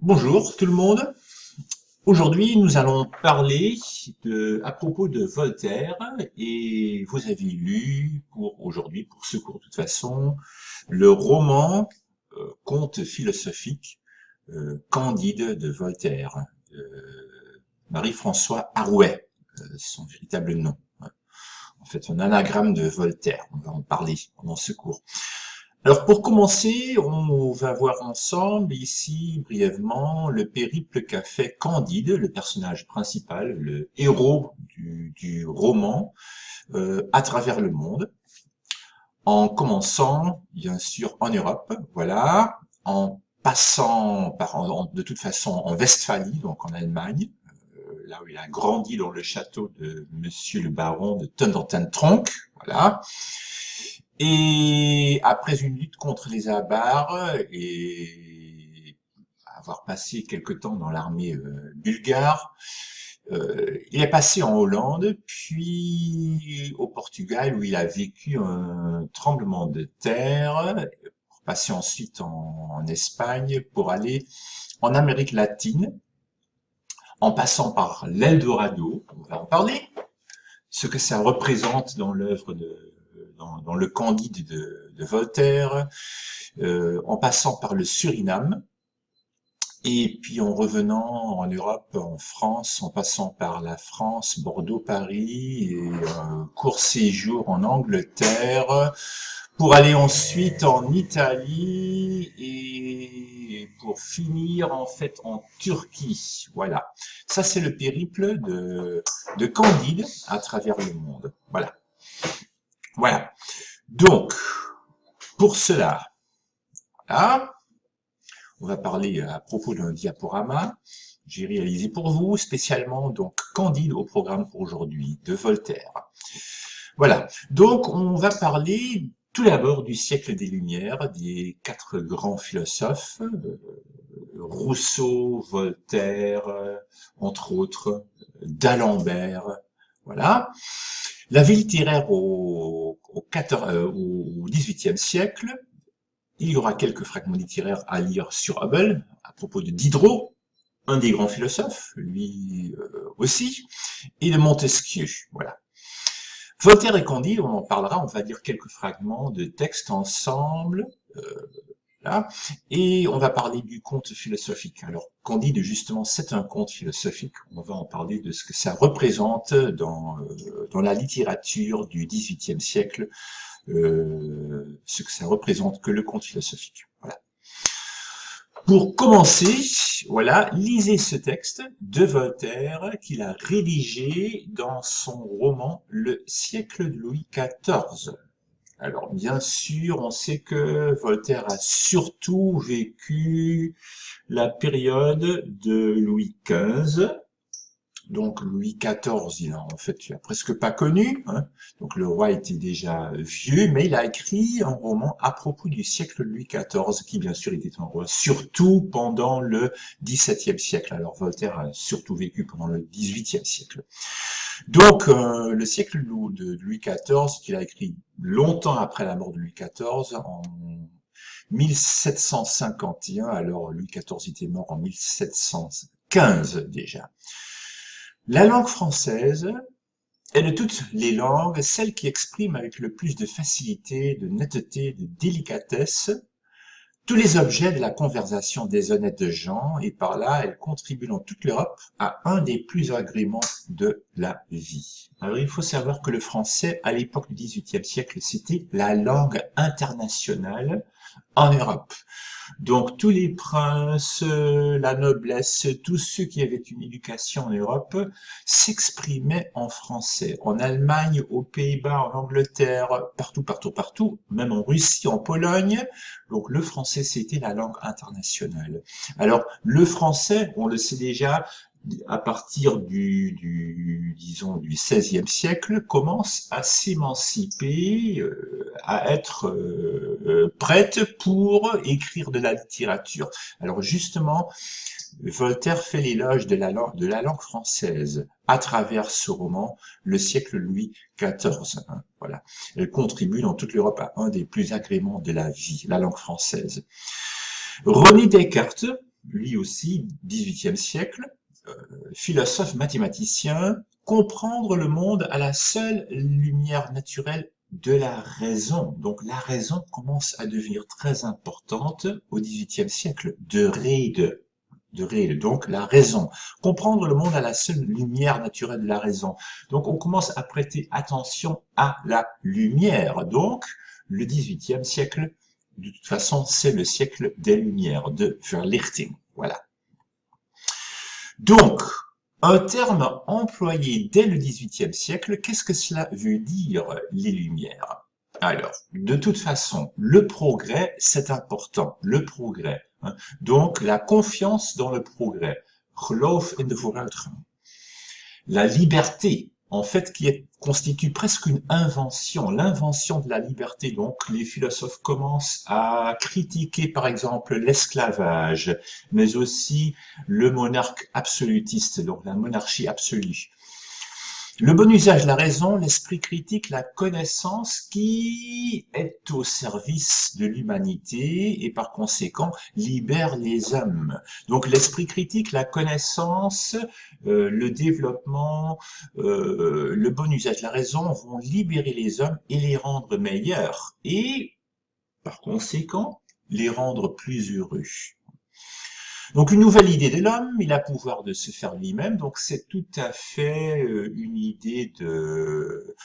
Bonjour tout le monde. Aujourd'hui, nous allons parler à propos de Voltaire et vous avez lu pour aujourd'hui, pour ce cours de toute façon, le roman Conte philosophique Candide de Voltaire, Marie-François Arouet, son véritable nom. En fait, un anagramme de Voltaire. On va en parler pendant ce cours. Alors pour commencer, on va voir ensemble ici brièvement le périple qu'a fait Candide, le personnage principal, le héros du roman, à travers le monde, en commençant bien sûr en Europe, voilà, en passant de toute façon en Westphalie, donc en Allemagne, là où il a grandi dans le château de Monsieur le baron de Tonnantén-Tronckh, voilà. Et après une lutte contre les Avars et avoir passé quelque temps dans l'armée bulgare, il est passé en Hollande, puis au Portugal où il a vécu un tremblement de terre, pour passer ensuite en Espagne pour aller en Amérique latine, en passant par l'Eldorado, on va en parler, ce que ça représente dans l'œuvre dans le Candide de Voltaire, en passant par le Suriname, et puis en revenant en Europe, en France, en passant par la France, Bordeaux, Paris, et un court séjour en Angleterre, pour aller ensuite en Italie, et pour finir en fait en Turquie. Voilà. Ça, c'est le périple de Candide à travers le monde. Voilà. Voilà. Donc, pour cela, là, on va parler à propos d'un diaporama. J'ai réalisé pour vous spécialement donc Candide au programme pour aujourd'hui de Voltaire. Voilà. Donc, on va parler tout d'abord du siècle des Lumières, des quatre grands philosophes, Rousseau, Voltaire, entre autres, d'Alembert. Voilà. La vie littéraire au XVIIIe siècle, il y aura quelques fragments littéraires à lire sur Hubble, à propos de Diderot, un des grands philosophes, lui aussi, et de Montesquieu. Voilà. Voltaire et Candide, on en parlera, on va lire quelques fragments de textes ensemble, là, et on va parler du conte philosophique. Alors, Candide, justement, c'est un conte philosophique. On va en parler de ce que ça représente dans la littérature du XVIIIe siècle, ce que ça représente que le conte philosophique. Voilà. Pour commencer, voilà, lisez ce texte de Voltaire qu'il a rédigé dans son roman Le siècle de Louis XIV. Alors, bien sûr, on sait que Voltaire a surtout vécu la période de Louis XV. Donc, Louis XIV, il a presque pas connu, hein. Donc, le roi était déjà vieux, mais il a écrit un roman à propos du siècle de Louis XIV, qui, bien sûr, était un roi, surtout pendant le XVIIe siècle. Alors, Voltaire a surtout vécu pendant le XVIIIe siècle. Donc, le siècle de Louis XIV, qu'il a écrit longtemps après la mort de Louis XIV, en 1751, alors Louis XIV était mort en 1715 déjà. La langue française est de toutes les langues celle qui exprime avec le plus de facilité, de netteté, de délicatesse tous les objets de la conversation des honnêtes gens, et par là, elle contribue dans toute l'Europe à un des plus agréments de la vie. Alors, il faut savoir que le français, à l'époque du XVIIIe siècle, c'était la langue internationale en Europe. Donc, tous les princes, la noblesse, tous ceux qui avaient une éducation en Europe s'exprimaient en français. En Allemagne, aux Pays-Bas, en Angleterre, partout, partout, partout, même en Russie, en Pologne. Donc, le français, c'était la langue internationale. Alors, le français, on le sait déjà, à partir disons, du XVIe siècle, commence à s'émanciper, à être prête pour écrire de la littérature. Alors justement, Voltaire fait l'éloge de la langue française à travers ce roman, Le siècle Louis XIV. Hein, voilà. Elle contribue dans toute l'Europe à un des plus agréments de la vie, la langue française. René Descartes, lui aussi, 18e siècle, philosophe mathématicien, comprendre le monde à la seule lumière naturelle de la raison. Donc la raison commence à devenir très importante au XVIIIe siècle, de Rede, donc la raison. Comprendre le monde à la seule lumière naturelle de la raison. Donc on commence à prêter attention à la lumière. Donc le XVIIIe siècle, de toute façon, c'est le siècle des Lumières, de Verlichting. Voilà. Donc, un terme employé dès le XVIIIe siècle, qu'est-ce que cela veut dire, les Lumières? Alors, de toute façon, le progrès, c'est important, le progrès. Hein. Donc, la confiance dans le progrès. Geloof in de vooruitgang. La liberté, en fait, constitue presque une invention, l'invention de la liberté. Donc, les philosophes commencent à critiquer, par exemple, l'esclavage, mais aussi le monarque absolutiste, donc la monarchie absolue. Le bon usage de la raison, l'esprit critique, la connaissance qui est au service de l'humanité et par conséquent libère les hommes. Donc l'esprit critique, la connaissance, le développement, le bon usage de la raison vont libérer les hommes et les rendre meilleurs et par conséquent les rendre plus heureux. Donc une nouvelle idée de l'homme, il a pouvoir de se faire lui-même, donc c'est tout à fait une idée de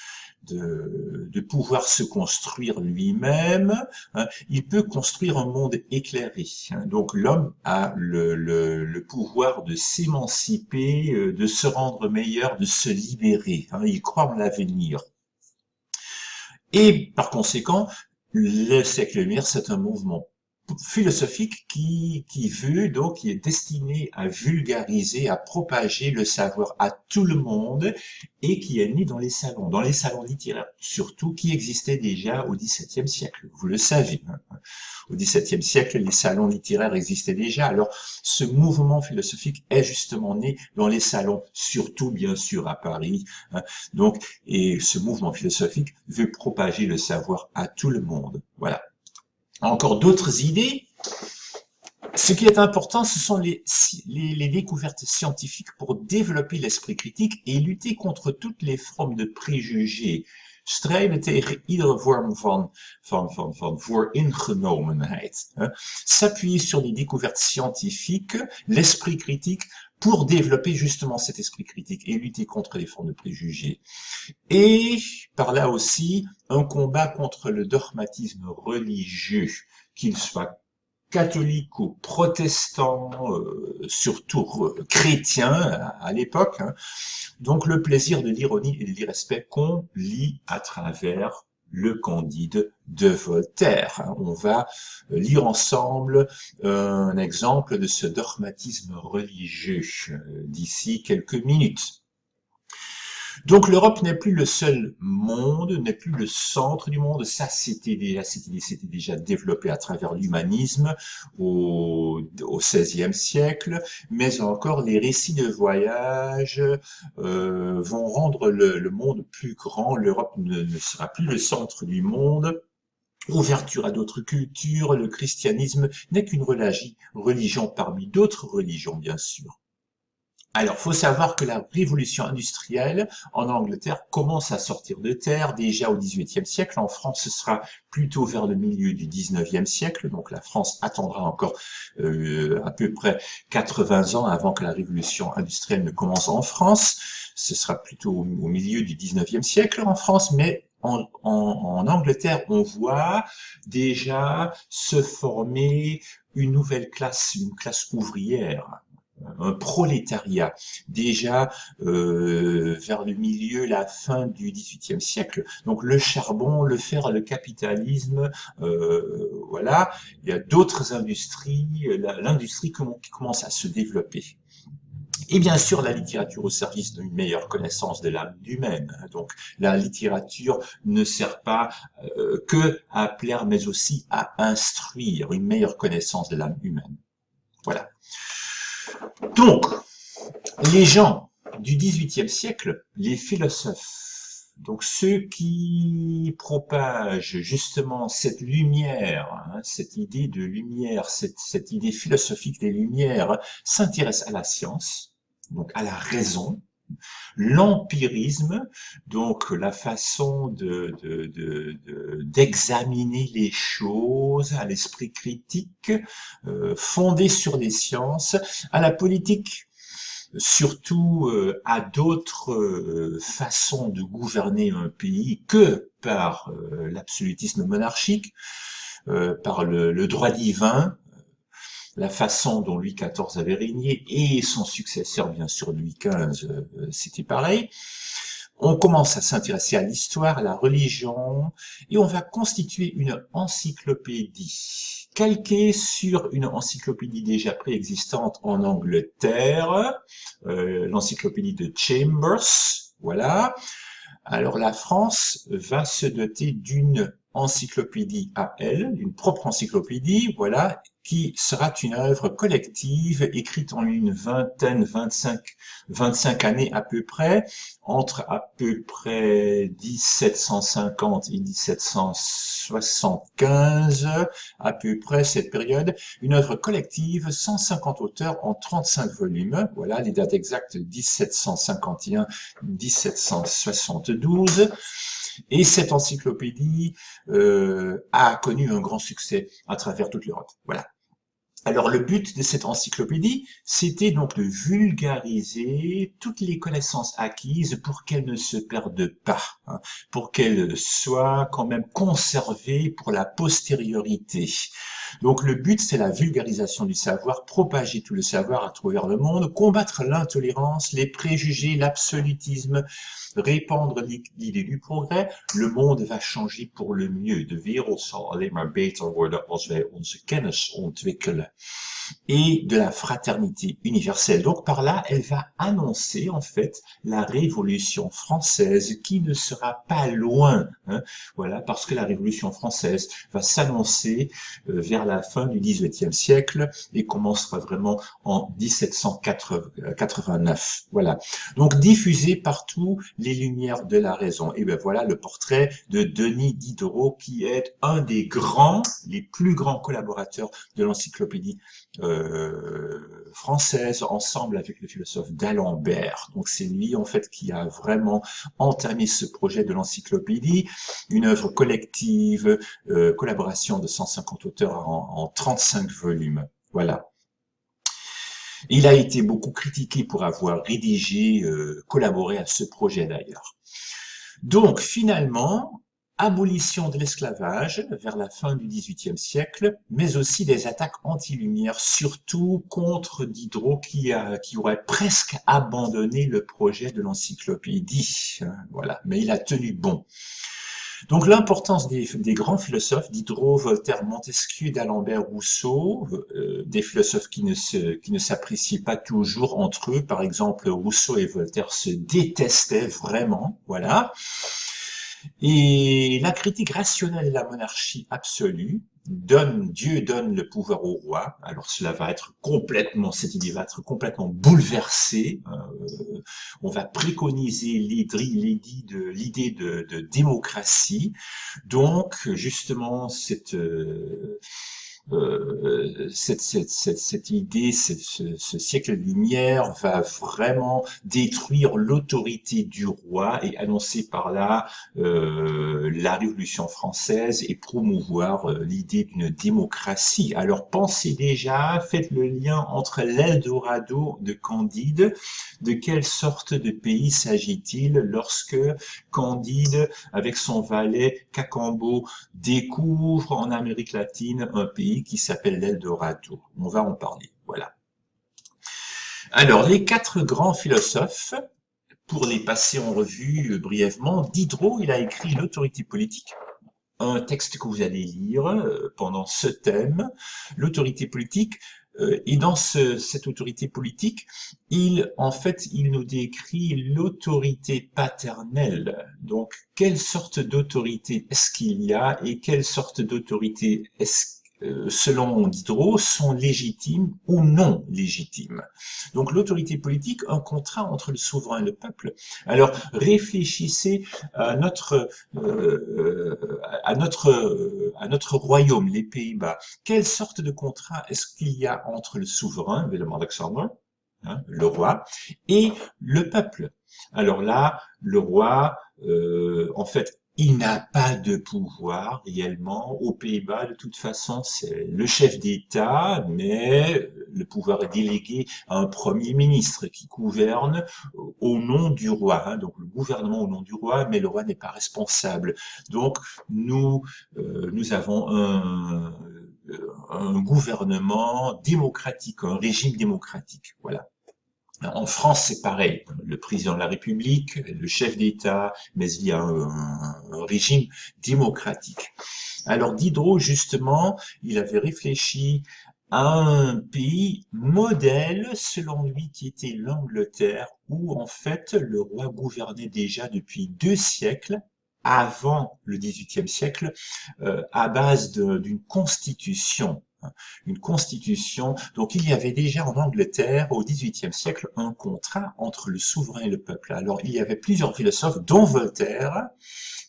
pouvoir se construire lui-même. Hein. Il peut construire un monde éclairé. Hein. Donc l'homme a le pouvoir de s'émanciper, de se rendre meilleur, de se libérer. Hein. Il croit en l'avenir. Et par conséquent, le siècle lumière, c'est un mouvement philosophique qui est destiné à vulgariser, à propager le savoir à tout le monde et qui est né dans les salons littéraires, surtout qui existaient déjà au XVIIe siècle. Vous le savez. Hein. Au XVIIe siècle, les salons littéraires existaient déjà. Alors, ce mouvement philosophique est justement né dans les salons, surtout bien sûr à Paris. Hein. Donc, et ce mouvement philosophique veut propager le savoir à tout le monde. Voilà. Encore d'autres idées. Ce qui est important, ce sont les découvertes scientifiques pour développer l'esprit critique et lutter contre toutes les formes de préjugés. Strijden tegen iedere vorm van vooringenomenheid. S'appuyer sur les découvertes scientifiques, l'esprit critique, pour développer justement cet esprit critique et lutter contre les formes de préjugés. Et par là aussi, un combat contre le dogmatisme religieux, qu'il soit catholique ou protestant, surtout chrétien à l'époque. Hein. Donc le plaisir de l'ironie et de l'irrespect qu'on lit à travers le Candide de Voltaire. On va lire ensemble un exemple de ce dogmatisme religieux d'ici quelques minutes. Donc l'Europe n'est plus le seul monde, n'est plus le centre du monde. Ça, cette idée s'était déjà développée à travers l'humanisme au XVIe siècle, mais encore les récits de voyage vont rendre le monde plus grand. L'Europe ne sera plus le centre du monde. Ouverture à d'autres cultures, le christianisme n'est qu'une religion parmi d'autres religions, bien sûr. Alors, faut savoir que la révolution industrielle en Angleterre commence à sortir de terre déjà au XVIIIe siècle. En France, ce sera plutôt vers le milieu du XIXe siècle. Donc, la France attendra encore à peu près 80 ans avant que la révolution industrielle ne commence en France. Ce sera plutôt au milieu du XIXe siècle en France, mais en Angleterre, on voit déjà se former une nouvelle classe, une classe ouvrière. Un prolétariat, déjà vers le milieu, la fin du XVIIIe siècle. Donc le charbon, le fer, le capitalisme, voilà. Il y a d'autres industries, l'industrie qui commence à se développer. Et bien sûr, la littérature au service d'une meilleure connaissance de l'âme humaine. Donc, la littérature ne sert pas que à plaire, mais aussi à instruire, une meilleure connaissance de l'âme humaine. Voilà. Donc, les gens du XVIIIe siècle, les philosophes Donc ceux qui propagent justement cette lumière, hein, cette idée de lumière, cette idée philosophique des lumières, s'intéressent à la science, donc à la raison, l'empirisme, donc la façon d'examiner les choses à l'esprit critique, fondé sur les sciences, à la politique, surtout à d'autres façons de gouverner un pays que par l'absolutisme monarchique, par le droit divin, la façon dont Louis XIV avait régné, et son successeur, bien sûr, Louis XV, c'était pareil. On commence à s'intéresser à l'histoire, à la religion, et on va constituer une encyclopédie, calquée sur une encyclopédie déjà préexistante en Angleterre, l'encyclopédie de Chambers, voilà. Alors la France va se doter d'une encyclopédie à elle, d'une propre encyclopédie, voilà, qui sera une œuvre collective écrite en une vingtaine, 25 années à peu près, entre à peu près 1750 et 1775, à peu près cette période, une œuvre collective, 150 auteurs en 35 volumes, voilà, les dates exactes 1751-1772, et cette encyclopédie a connu un grand succès à travers toute l'Europe. Voilà. Alors le but de cette encyclopédie, c'était donc de vulgariser toutes les connaissances acquises pour qu'elles ne se perdent pas, hein, pour qu'elles soient quand même conservées pour la postériorité. Donc le but, c'est la vulgarisation du savoir, propager tout le savoir à travers le monde, combattre l'intolérance, les préjugés, l'absolutisme, répandre l'idée du progrès. Le monde va changer pour le mieux. De wereld zal alleen maar beter worden als wij onze kennis ontwikkelen. Et de la fraternité universelle. Donc par là, elle va annoncer en fait la Révolution française qui ne sera pas loin, hein, voilà, parce que la Révolution française va s'annoncer vers la fin du XVIIIe siècle et commencera vraiment en 1789. Voilà. Donc diffuser partout les lumières de la raison. Et ben voilà le portrait de Denis Diderot qui est un des grands, les plus grands collaborateurs de l'encyclopédie française, ensemble avec le philosophe d'Alembert. Donc c'est lui en fait qui a vraiment entamé ce projet de l'encyclopédie, une œuvre collective, collaboration de 150 auteurs en 35 volumes. Voilà. Il a été beaucoup critiqué pour avoir rédigé, collaboré à ce projet d'ailleurs. Donc finalement, abolition de l'esclavage vers la fin du XVIIIe siècle, mais aussi des attaques anti-lumière, surtout contre Diderot qui aurait presque abandonné le projet de l'encyclopédie. Voilà, mais il a tenu bon. Donc l'importance des grands philosophes, Diderot, Voltaire, Montesquieu, d'Alembert, Rousseau, des philosophes qui ne s'appréciaient pas toujours entre eux. Par exemple, Rousseau et Voltaire se détestaient vraiment, voilà. Et la critique rationnelle de la monarchie absolue Dieu donne le pouvoir au roi. Alors cela va être complètement, cette idée va être complètement bouleversée. On va préconiser l'idée de démocratie. Donc justement cette idée, ce siècle de lumière va vraiment détruire l'autorité du roi et annoncer par là la Révolution française et promouvoir l'idée d'une démocratie. Alors pensez déjà, faites le lien entre l'Eldorado de Candide. De quelle sorte de pays s'agit-il lorsque Candide, avec son valet Cacambo, découvre en Amérique latine un pays qui s'appelle l'Eldorado. On va en parler, voilà. Alors, les 4 grands philosophes, pour les passer en revue brièvement, Diderot, il a écrit l'autorité politique, un texte que vous allez lire pendant ce thème, l'autorité politique. Et dans cette autorité politique, il nous décrit l'autorité paternelle. Donc, quelle sorte d'autorité est-ce qu'il y a et quelle sorte d'autorité selon Diderot, sont légitimes ou non légitimes. Donc l'autorité politique, un contrat entre le souverain et le peuple. Alors réfléchissez à notre royaume, les Pays-Bas. Quelle sorte de contrat est-ce qu'il y a entre le souverain, Willem-Alexander, hein, le roi, et le peuple? Alors là, le roi, en fait, il n'a pas de pouvoir réellement. Aux Pays-Bas, de toute façon, c'est le chef d'État, mais le pouvoir est délégué à un premier ministre qui gouverne au nom du roi. Hein, donc le gouvernement au nom du roi, mais le roi n'est pas responsable. Donc nous avons un gouvernement démocratique, un régime démocratique. Voilà. En France, c'est pareil. Le président de la République, le chef d'État, mais il y a un régime démocratique. Alors Diderot, justement, il avait réfléchi à un pays modèle, selon lui, qui était l'Angleterre, où en fait le roi gouvernait déjà depuis 2 siècles, avant le XVIIIe siècle, à base d'une constitution. Une constitution. Donc il y avait déjà en Angleterre, au XVIIIe siècle, un contrat entre le souverain et le peuple. Alors il y avait plusieurs philosophes, dont Voltaire,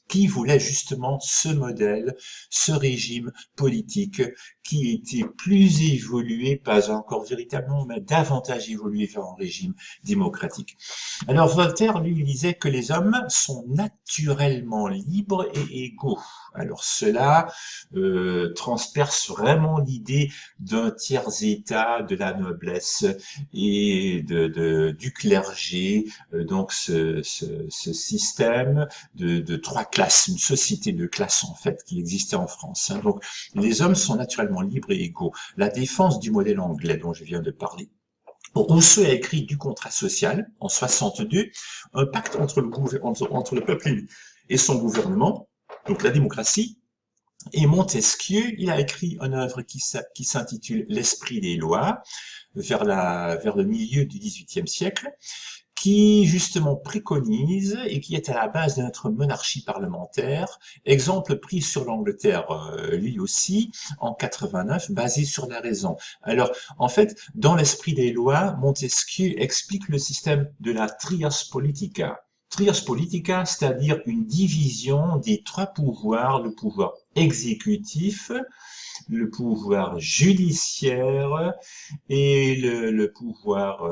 qui voulait justement ce modèle, ce régime politique qui était plus évolué, pas encore véritablement, mais davantage évolué vers un régime démocratique. Alors Voltaire, lui, disait que les hommes sont naturellement libres et égaux. Alors cela transperce vraiment l'idée d'un tiers-état de la noblesse et du clergé, donc ce système de 3 classes, une société de classes en fait qui existait en France. Hein. Donc les hommes sont naturellement libres et égaux. La défense du modèle anglais dont je viens de parler. Rousseau a écrit du contrat social en 62, un pacte entre le peuple et son gouvernement, donc la démocratie. Et Montesquieu, il a écrit une œuvre qui s'intitule L'esprit des lois, vers le milieu du XVIIIe siècle, qui justement préconise et qui est à la base de notre monarchie parlementaire, exemple pris sur l'Angleterre lui aussi en 89, basé sur la raison. Alors en fait, dans l'esprit des lois, Montesquieu explique le système de la trias politica. Trias politica, c'est-à-dire une division des 3 pouvoirs, le pouvoir exécutif, le pouvoir judiciaire et le pouvoir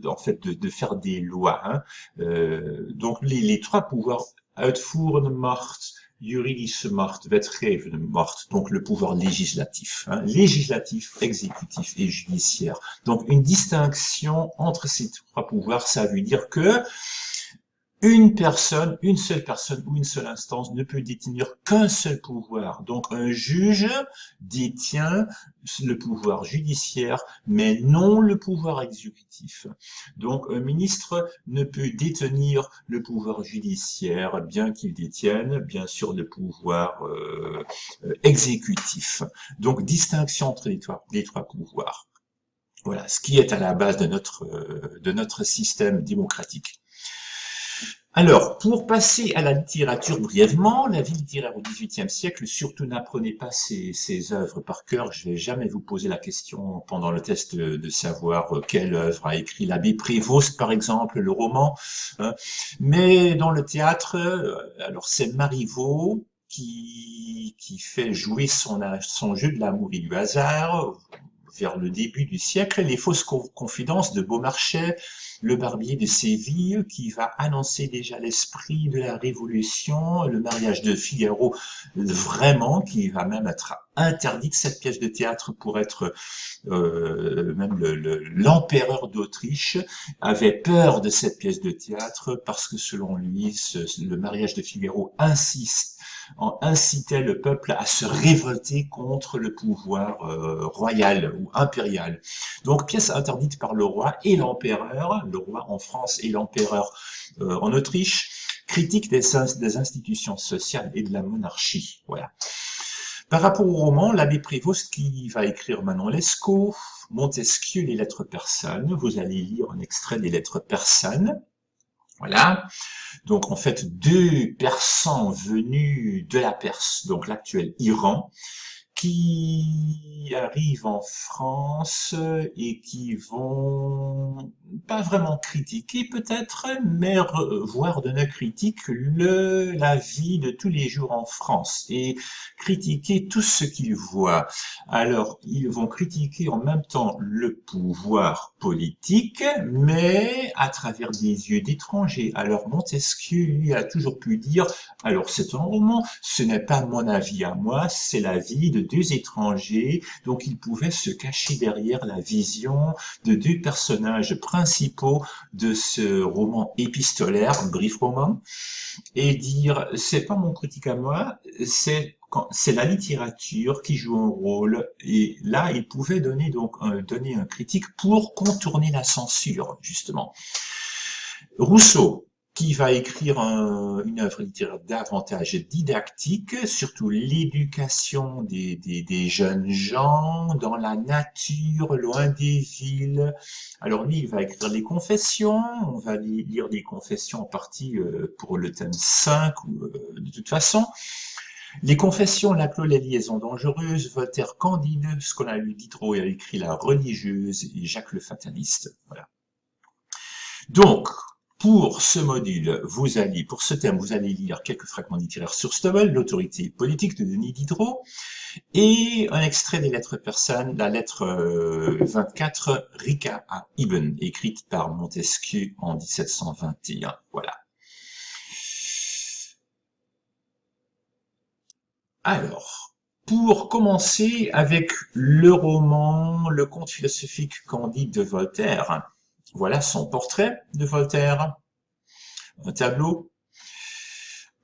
en fait de faire des lois. Hein. Donc les 3 pouvoirs, uitvoerende macht, juridische macht, wetgevende macht, donc le pouvoir législatif, hein, législatif, exécutif et judiciaire. Donc une distinction entre ces 3 pouvoirs, ça veut dire que une seule personne ou une seule instance ne peut détenir qu'un seul pouvoir. Donc un juge détient le pouvoir judiciaire, mais non le pouvoir exécutif. Donc un ministre ne peut détenir le pouvoir judiciaire, bien qu'il détienne bien sûr le pouvoir exécutif. Donc distinction entre les trois pouvoirs. Voilà, ce qui est à la base de notre système démocratique. Alors, pour passer à la littérature brièvement, la vie littéraire au XVIIIe siècle, surtout n'apprenez pas ces œuvres par cœur. Je vais jamais vous poser la question pendant le test de savoir quelle œuvre a écrit l'abbé Prévost, par exemple, le roman. Hein. Mais dans le théâtre, alors c'est Marivaux qui fait jouer son jeu de l'amour et du hasard vers le début du siècle, les fausses confidences de Beaumarchais, le barbier de Séville, qui va annoncer déjà l'esprit de la Révolution, le mariage de Figaro, vraiment, qui va même être interdite, cette pièce de théâtre, pour être même l'empereur d'Autriche avait peur de cette pièce de théâtre parce que selon lui, le mariage de Figaro incitait le peuple à se révolter contre le pouvoir royal ou impérial. Donc pièce interdite par le roi et l'empereur, le roi en France et l'empereur en Autriche, critique des institutions sociales et de la monarchie. Voilà. Par rapport au roman, l'abbé Prévost qui va écrire Manon Lescaut, Montesquieu, les lettres persanes, vous allez lire un extrait des lettres persanes. Voilà. Donc en fait, 2 Persans venus de la Perse, donc l'actuel Iran, qui arrivent en France et qui vont pas vraiment critiquer peut-être, mais voir d'un œil critique la vie de tous les jours en France et critiquer tout ce qu'ils voient. Alors, ils vont critiquer en même temps le pouvoir politique, mais à travers des yeux d'étrangers. Alors, Montesquieu, lui, a toujours pu dire, alors c'est un roman, ce n'est pas mon avis à moi, c'est l'avis de deux étrangers, donc il pouvait se cacher derrière la vision de deux personnages principaux de ce roman épistolaire, brief roman, et dire, c'est pas mon critique à moi, c'est la littérature qui joue un rôle, et là, il pouvait donner un critique pour contourner la censure, justement. Rousseau, qui va écrire une œuvre littéraire davantage didactique, surtout l'éducation des jeunes gens, dans la nature, loin des villes. Alors lui, il va écrire les confessions, on va lire des confessions en partie pour le thème 5, de toute façon. Les confessions, Laclos, les liaisons dangereuses, Voltaire, Candide, ce qu'on a lu, Diderot a écrit La religieuse et Jacques le fataliste. Voilà. Donc, pour ce module, pour ce thème, vous allez lire quelques fragments littéraires sur Stobel, l'autorité politique de Denis Diderot, et un extrait des lettres persanes, la lettre 24, Rika à Ibn, écrite par Montesquieu en 1721. Voilà. Alors, pour commencer avec le roman, le conte philosophique Candide de Voltaire, voilà son portrait de Voltaire, un tableau.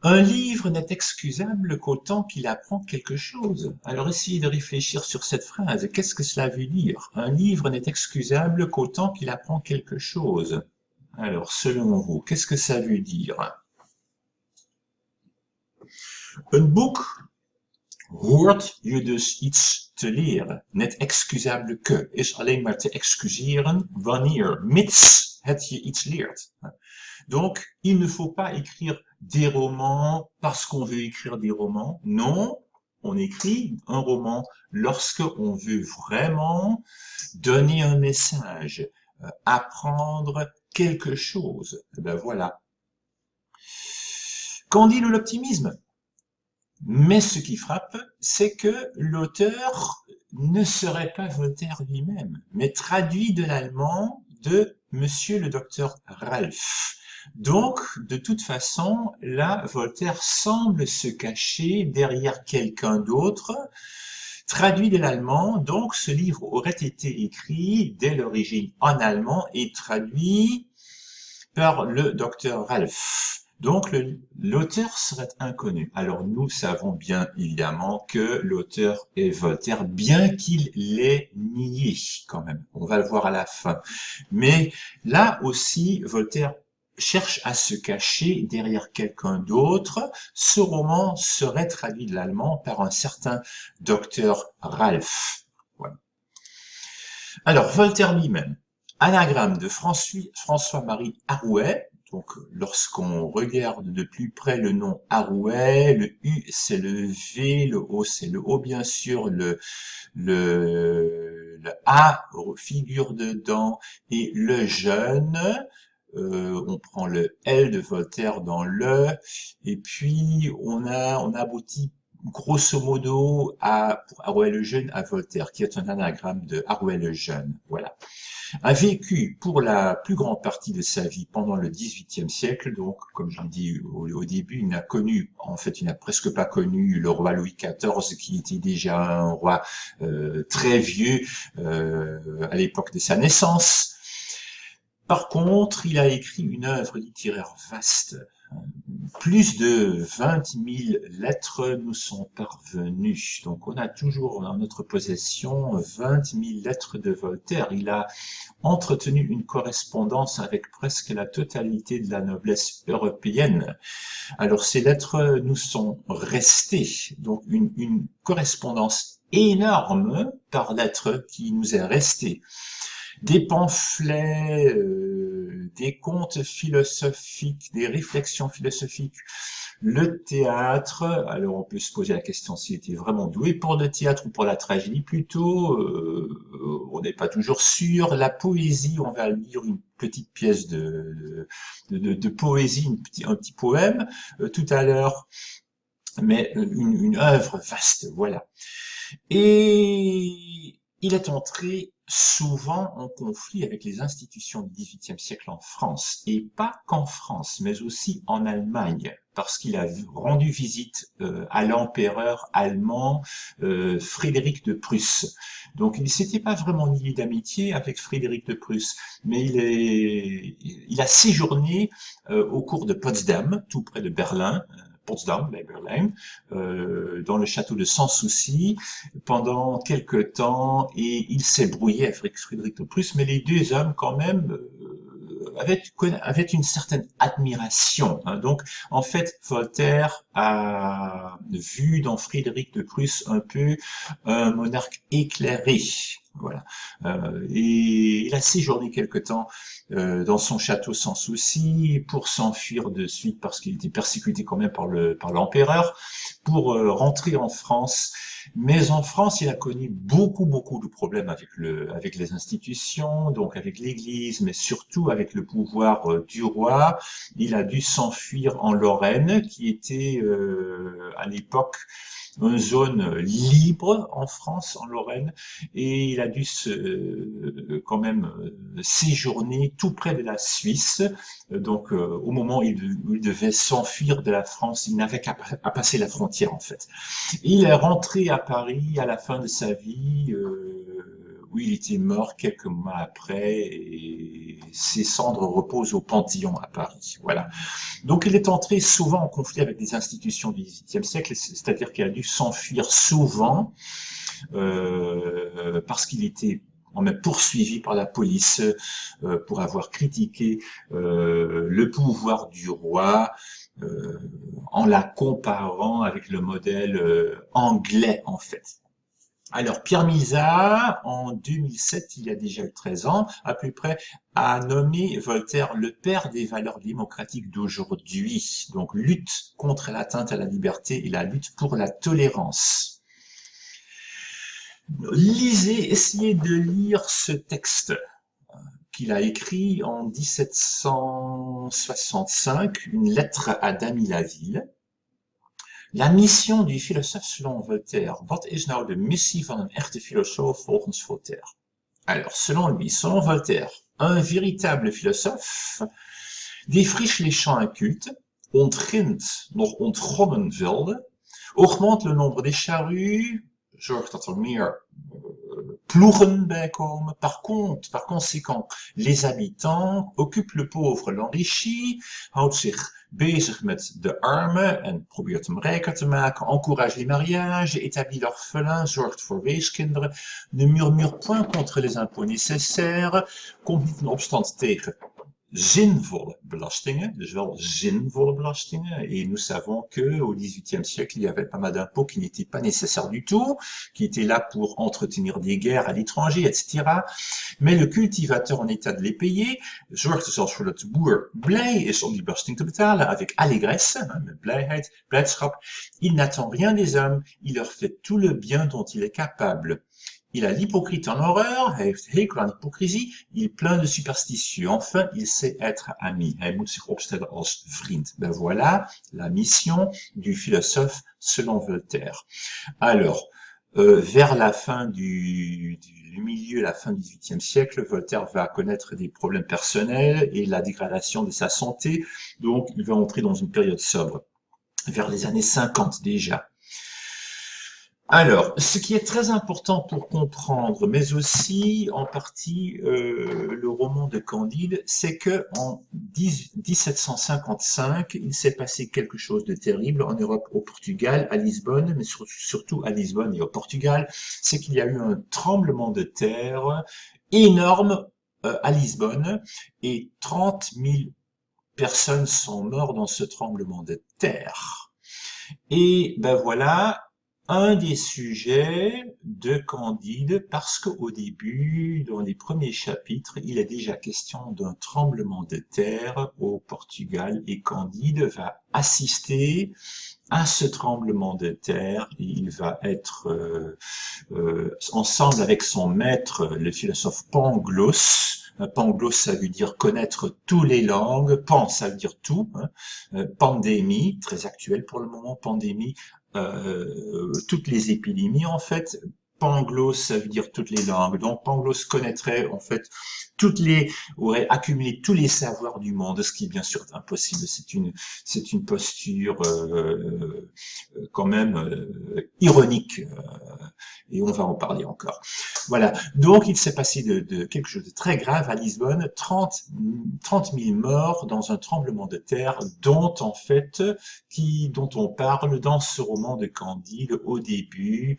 Un livre n'est excusable qu'autant qu'il apprend quelque chose. Alors essayez de réfléchir sur cette phrase. Qu'est-ce que cela veut dire? Un livre n'est excusable qu'autant qu'il apprend quelque chose. Alors, selon vous, qu'est-ce que ça veut dire? Een boek hoort je dus iets te leren. Net excusable que is alleen maar te excuseren wanneer, mits het je iets leert. Donc, il ne faut pas écrire des romans parce qu'on veut écrire des romans. Non, on écrit un roman lorsque on veut vraiment donner un message, apprendre quelque chose. Et ben voilà. Candide ou l'optimisme? Mais ce qui frappe, c'est que l'auteur ne serait pas Voltaire lui-même, mais traduit de l'allemand de Monsieur le docteur Ralph. Donc, de toute façon, là, Voltaire semble se cacher derrière quelqu'un d'autre, traduit de l'allemand, donc ce livre aurait été écrit dès l'origine en allemand et traduit par le docteur Ralph. Donc, l'auteur serait inconnu. Alors, nous savons bien évidemment que l'auteur est Voltaire, bien qu'il l'ait nié quand même. On va le voir à la fin. Mais là aussi, Voltaire cherche à se cacher derrière quelqu'un d'autre. Ce roman serait traduit de l'allemand par un certain docteur Ralph. Voilà. Alors, Voltaire lui-même, anagramme de François-Marie Arouet. Donc, lorsqu'on regarde de plus près le nom Arouet, le U c'est le V, le O c'est le O bien sûr, le A figure dedans et le jeune, on prend le L de Voltaire dans le, et puis on aboutit grosso modo pour Arouet le jeune à Voltaire, qui est un anagramme de Arouet le jeune. Voilà. A vécu pour la plus grande partie de sa vie pendant le XVIIIe siècle, donc comme je l'ai dit au début, il n'a presque pas connu le roi Louis XIV, qui était déjà un roi très vieux à l'époque de sa naissance. Par contre, il a écrit une œuvre littéraire vaste. Plus de 20 000 lettres nous sont parvenues. Donc, on a toujours dans notre possession 20 000 lettres de Voltaire. Il a entretenu une correspondance avec presque la totalité de la noblesse européenne. Alors, ces lettres nous sont restées. Donc, une correspondance énorme par lettres qui nous est restée. des pamphlets, des contes philosophiques, des réflexions philosophiques, le théâtre. Alors on peut se poser la question s'il était vraiment doué pour le théâtre ou pour la tragédie plutôt, on n'est pas toujours sûr. La poésie, on va lire une petite pièce de poésie, un petit poème tout à l'heure, mais une œuvre vaste, voilà. Et il est entré souvent en conflit avec les institutions du XVIIIe siècle en France, et pas qu'en France, mais aussi en Allemagne, parce qu'il a rendu visite à l'empereur allemand Frédéric de Prusse. Donc il ne s'était pas vraiment lié d'amitié avec Frédéric de Prusse, mais il a séjourné au cours de Potsdam, tout près de Berlin, Potsdam, Berlin, dans le château de Sans Souci pendant quelque temps, et il s'est brouillé avec Frédéric de Prusse, mais les deux hommes quand même avaient une certaine admiration. Hein. Donc en fait, Voltaire a vu dans Frédéric de Prusse un peu un monarque éclairé. Voilà. Et il a séjourné quelque temps dans son château Sans Souci pour s'enfuir de suite parce qu'il était persécuté quand même par l'empereur, pour rentrer en France. Mais en France, il a connu beaucoup de problèmes avec les institutions, donc avec l'Église, mais surtout avec le pouvoir du roi. Il a dû s'enfuir en Lorraine, qui était à l'époque une zone libre en France, en Lorraine, et il a dû quand même séjourner tout près de la Suisse. Donc, au moment où il devait s'enfuir de la France, il n'avait qu'à passer la frontière, en fait. Il est rentré à Paris à la fin de sa vie, où il était mort quelques mois après, et ses cendres reposent au Panthéon à Paris. Voilà. Donc il est entré souvent en conflit avec les institutions du XVIIIe siècle, c'est-à-dire qu'il a dû s'enfuir souvent parce qu'il était en même poursuivi par la police pour avoir critiqué le pouvoir du roi en la comparant avec le modèle anglais en fait. Alors, Pierre Misard, en 2007, il y a déjà eu 13 ans, à peu près, a nommé Voltaire le père des valeurs démocratiques d'aujourd'hui. Donc, lutte contre l'atteinte à la liberté et la lutte pour la tolérance. Lisez, essayez de lire ce texte qu'il a écrit en 1765, une lettre à Damy Laville. La mission du philosophe selon Voltaire. Wat is nou de missie van een echte filosoof volgens Voltaire? Alors, selon lui, selon Voltaire, un véritable philosophe défriche les champs incultes, ontgint nog ontgonnen velden, augmente le nombre des charrues, zorgt dat er meer ploegen bij komen. Par conséquent, les habitants occupent le pauvre l'enrichit, houdt zich bezig met de armen en probeert hem rijker te maken, encourage les mariages, établit l'orphelin, zorgt voor weeskinderen, ne murmure point contre les impôts nécessaires, komt niet in opstand tegen zinvolle belastingen, dus wel zinvolle belastingen, et nous savons que au XVIIIe siècle, il y avait pas mal d'impôts qui n'étaient pas nécessaires du tout, qui étaient là pour entretenir des guerres à l'étranger, etc. Mais le cultivateur en état de les payer zorgt er zelfs voor dat de boer blij is om die belasting te betalen, avec allégresse, met blijheid, blijdschap. Il n'attend rien des hommes, il leur fait tout le bien dont il est capable. Il a l'hypocrite en horreur, hij heeft hekel aan hypocrisie, il est plein de superstitions. Enfin, il sait être ami. Hij moet zich opstellen als vriend. Ben voilà la mission du philosophe selon Voltaire. Alors, vers la fin du milieu, la fin du XVIIIe siècle, Voltaire va connaître des problèmes personnels et la dégradation de sa santé. Donc, il va entrer dans une période sobre. Vers les années 50 déjà. Alors, ce qui est très important pour comprendre, mais aussi en partie le roman de Candide, c'est que en 1755, il s'est passé quelque chose de terrible en Europe, au Portugal, à Lisbonne, mais surtout à Lisbonne et au Portugal, c'est qu'il y a eu un tremblement de terre énorme à Lisbonne et 30 000 personnes sont mortes dans ce tremblement de terre. Et ben voilà. un des sujets de Candide, parce qu'au début, dans les premiers chapitres, il est déjà question d'un tremblement de terre au Portugal et Candide va assister à ce tremblement de terre. Il va être ensemble avec son maître, le philosophe Pangloss. Pangloss, ça veut dire connaître toutes les langues. Pan, ça veut dire tout. Pandémie, très actuel pour le moment, pandémie. Toutes les épidémies, en fait. Pangloss, ça veut dire toutes les langues. Donc, Pangloss connaîtrait, en fait, aurait accumulé tous les savoirs du monde, ce qui est bien sûr impossible. C'est une posture quand même ironique, et on va en parler encore. Voilà. Donc, il s'est passé de quelque chose de très grave à Lisbonne, 30 000 morts dans un tremblement de terre, dont en fait, dont on parle dans ce roman de Candide au début.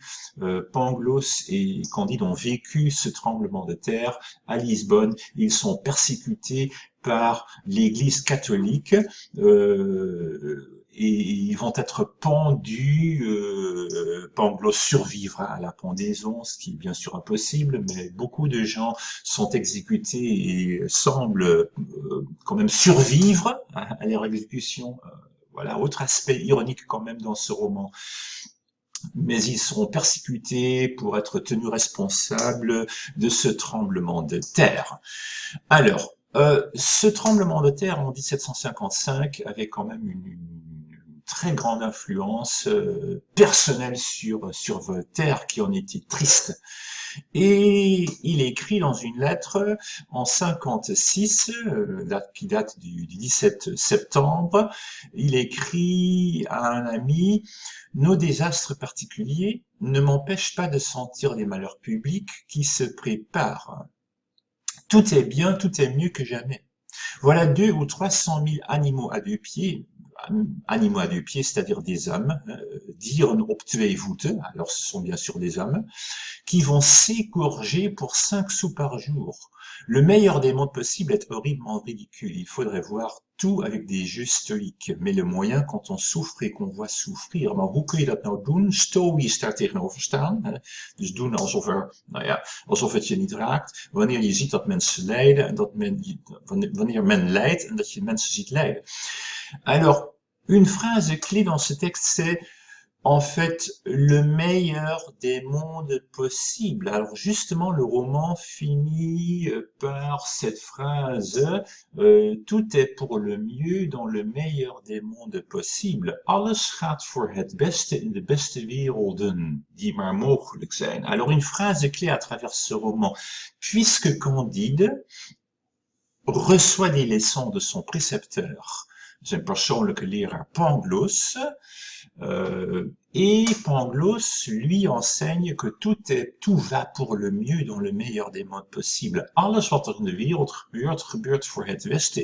Pangloss et Candide ont vécu ce tremblement de terre à Lisbonne. Ils sont persécutés par l'Église catholique et ils vont être pendus. Pangloss survivra à la pendaison, ce qui est bien sûr impossible, mais beaucoup de gens sont exécutés et semblent quand même survivre à leur exécution. Voilà, autre aspect ironique quand même dans ce roman. Mais ils seront persécutés pour être tenus responsables de ce tremblement de terre. Alors, ce tremblement de terre en 1755 avait quand même une très grande influence personnelle sur Voltaire, qui en était triste. Et il écrit dans une lettre en 56, qui date du 17 septembre, il écrit à un ami: « Nos désastres particuliers ne m'empêchent pas de sentir les malheurs publics qui se préparent. Tout est bien, tout est mieux que jamais. Voilà 200 ou 300 000 animaux à deux pieds, c'est-à-dire des hommes, dieren op twee voeten, alors ce sont bien sûr des hommes, qui vont s'égorger pour 5 sous par jour. Le meilleur des mondes possibles est horriblement ridicule. Il faudrait voir tout avec des jeux stoïques. Mais le moyen, quand on souffre et qu'on voit souffrir, maar hoe kun je dat nou doen? Stoïsch daar tegenover staan. Dus doen alsof het je niet raakt. Wanneer je ziet dat mensen lijden en wanneer men lijdt en dat je mensen ziet lijden. Alors, une phrase clé dans ce texte, c'est en fait le meilleur des mondes possibles. Alors justement, le roman finit par cette phrase tout est pour le mieux dans le meilleur des mondes possibles. Alles gaat voor het beste in de beste werelden die maar mogelijk zijn. Alors une phrase clé à travers ce roman, puisque Candide reçoit des leçons de son précepteur, zijn persoonlijke leraar Pangloss, et Pangloss lui enseigne que tout va pour le mieux dans le meilleur des mondes possibles. Alles wat er in de wereld gebeurt, gebeurt voor het beste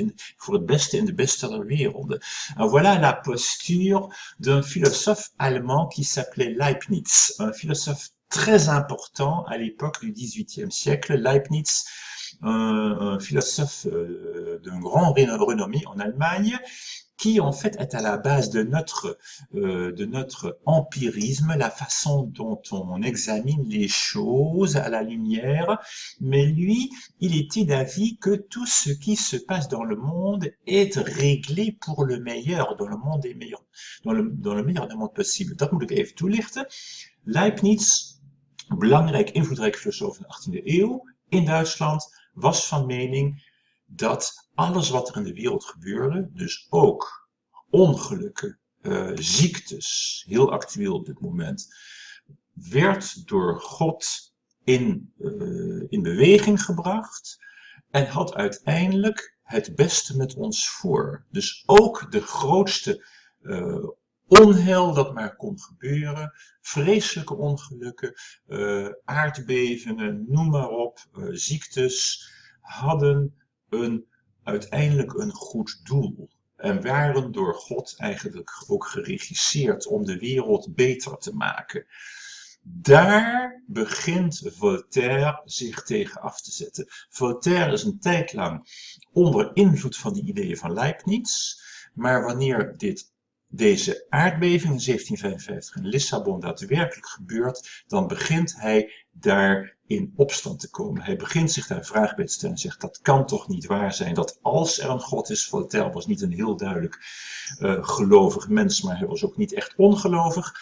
in de beste der werelden. Voilà la posture d'un philosophe allemand qui s'appelait Leibniz, un philosophe très important à l'époque du XVIIIe siècle. Leibniz, un philosophe d'un grand renommée en Allemagne, qui en fait est à la base de notre empirisme, la façon dont on examine les choses à la lumière. Mais lui, il était d'avis que tout ce qui se passe dans le monde est réglé pour le meilleur, dans le monde des meilleurs, dans le meilleur des mondes possibles. Dat moet ik even toelichten. Leibniz, belangrijk invloedrijk filosoof in de 18e eeuw in Duitsland, was van mening dat alles wat er in de wereld gebeurde, dus ook ongelukken, ziektes, heel actueel op dit moment, werd door God in beweging gebracht en had uiteindelijk het beste met ons voor. Dus ook de grootste onheil dat maar kon gebeuren, vreselijke ongelukken, aardbevingen, noem maar op, ziektes, hadden uiteindelijk een goed doel. En waren door God eigenlijk ook geregisseerd om de wereld beter te maken. Daar begint Voltaire zich tegen af te zetten. Voltaire is een tijd lang onder invloed van die ideeën van Leibniz, maar wanneer deze aardbeving in 1755 in Lissabon daadwerkelijk gebeurt, dan begint hij daar in opstand te komen. Hij begint zich daar vragen bij te stellen en zegt, dat kan toch niet waar zijn, dat als er een God is, Voltaire was niet een heel duidelijk gelovig mens, maar hij was ook niet echt ongelovig.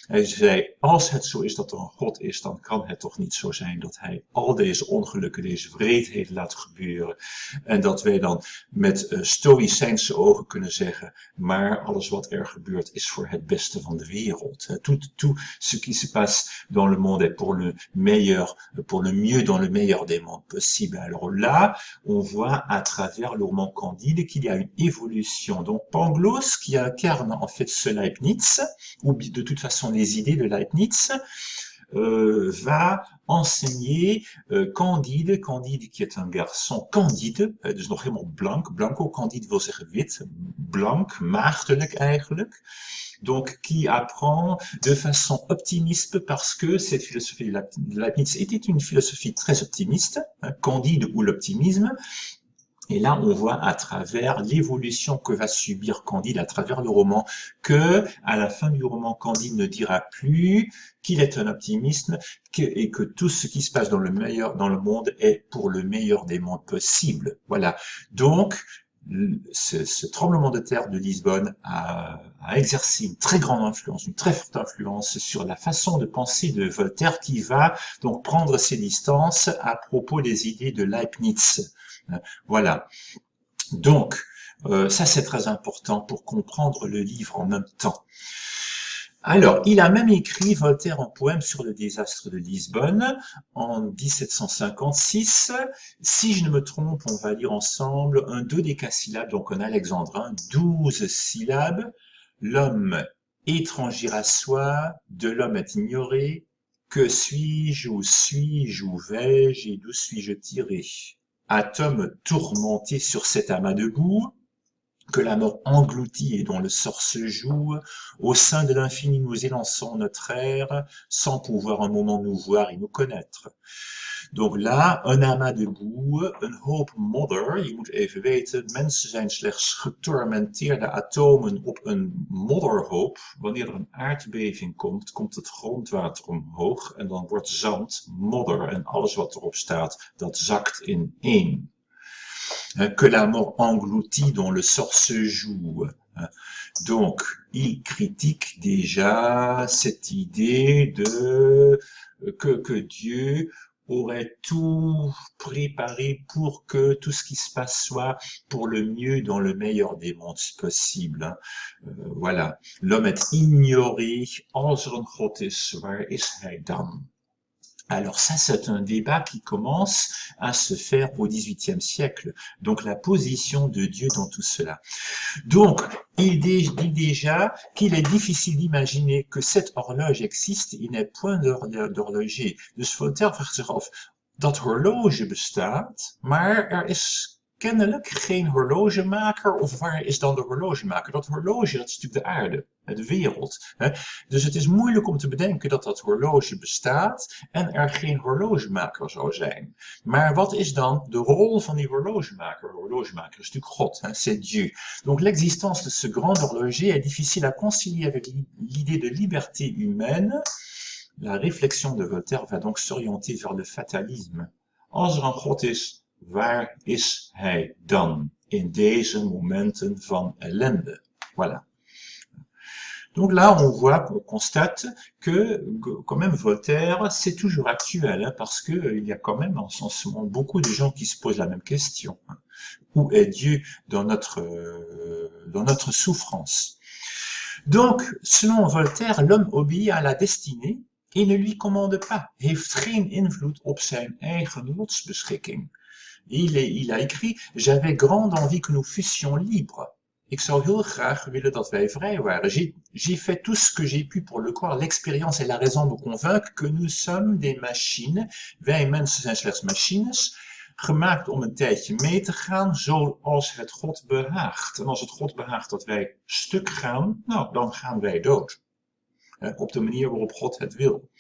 Hij zei, als het zo is dat er een God is, dan kan het toch niet zo zijn dat hij al deze ongelukken, deze wreedheden laat gebeuren. En dat wij dan met stoïcijnse ogen kunnen zeggen, maar alles wat er gebeurt is voor het beste van de wereld. Tout ce qui se passe dans le monde est pour le meilleur, pour le mieux dans le meilleur des mondes possibles. Alors là, on voit à travers le roman Candide qu'il y a une évolution. Donc Pangloss, qui incarne en fait ce Leibniz, ou de toute façon les idées de Leibniz, va enseigner Candide qui est un garçon Candide, dus nog helemaal blank, blanco, Candide wil zeggen wit, blank, maagdelijk eigenlijk. Donc, qui apprend de façon optimiste parce que cette philosophie de Leibniz était une philosophie très optimiste, Candide ou l'optimisme. Et là, on voit à travers l'évolution que va subir Candide à travers le roman, que à la fin du roman, Candide ne dira plus qu'il est un optimiste et que tout ce qui se passe dans le monde est pour le meilleur des mondes possibles. Voilà. Donc, ce tremblement de terre de Lisbonne a exercé une très grande influence, une très forte influence sur la façon de penser de Voltaire, qui va donc prendre ses distances à propos des idées de Leibniz. Voilà. Donc, ça c'est très important pour comprendre le livre en même temps. Alors, il a même écrit, Voltaire, un poème sur le désastre de Lisbonne en 1756. Si je ne me trompe, on va lire ensemble un dodécasyllabe, donc un alexandrin, 12 syllabes. L'homme étranger à soi, de l'homme est ignoré. Que suis-je, où vais-je et d'où suis-je tiré? Atome tourmenté sur cet amas de boue, que la mort engloutit et dont le sort se joue, au sein de l'infini nous élançons notre ère, sans pouvoir un moment nous voir et nous connaître. Donc là, een amas de boue, een hoop modder. Je moet even weten, mensen zijn slechts getormenteerde atomen op een modderhoop. Wanneer er een aardbeving komt, komt het grondwater omhoog en dan wordt zand modder en alles wat erop staat, dat zakt ineen. Que la mort engloutit dont le sort se joue. Donc, il critique déjà cette idée de que Dieu aurait tout préparé pour que tout ce qui se passe soit pour le mieux dans le meilleur des mondes possibles. Voilà. L'homme est ignoré. Als er een God is, waar is hij dan? Alors ça, c'est un débat qui commence à se faire au XVIIIe siècle. Donc la position de Dieu dans tout cela. Donc, il dit déjà qu'il est difficile d'imaginer que cette horloge existe. Il n'est point d'horloger. Dus Voltaire vraagt zich af, dat horloge bestaat, maar er is kennelijk geen horlogemaker, of waar is dan de horlogemaker? Dat horloge, dat is natuurlijk de aarde, de wereld. Hè? Dus het is moeilijk om te bedenken dat dat horloge bestaat en er geen horlogemaker zou zijn. Maar wat is dan de rol van die horlogemaker? De horlogemaker is natuurlijk God, c'est Dieu. Donc l'existence de ce grand horloger est difficile à concilier avec l'idée de liberté humaine. La réflexion de Voltaire va donc s'orienter vers le fatalisme. Als er een God is, waar is hij dan in deze momenten van ellende? Voilà. Donc là, on constate que quand même Voltaire, c'est toujours actuel, hein, parce que il y a quand même en ce moment beaucoup de gens qui se posent la même question. Hein. Où est Dieu dans notre souffrance? Donc, selon Voltaire, l'homme obéit à la destinée et ne lui commande pas, heeft geen invloed op zijn eigen lotsbeschikking. Il a écrit, j'avais grande envie que nous fussions libres. Ik zou heel graag willen dat wij vrij waren. J'ai fait tout ce que j'ai pu pour le croire. L'expérience et la raison me convainquent que nous sommes des machines. Wij mensen zijn slechts machines, gemaakt om een tijdje mee te gaan, zoals het God behaagt. En als het God behaagt dat wij stuk gaan, nou, dan gaan wij dood. Op de manier waarop God het wil.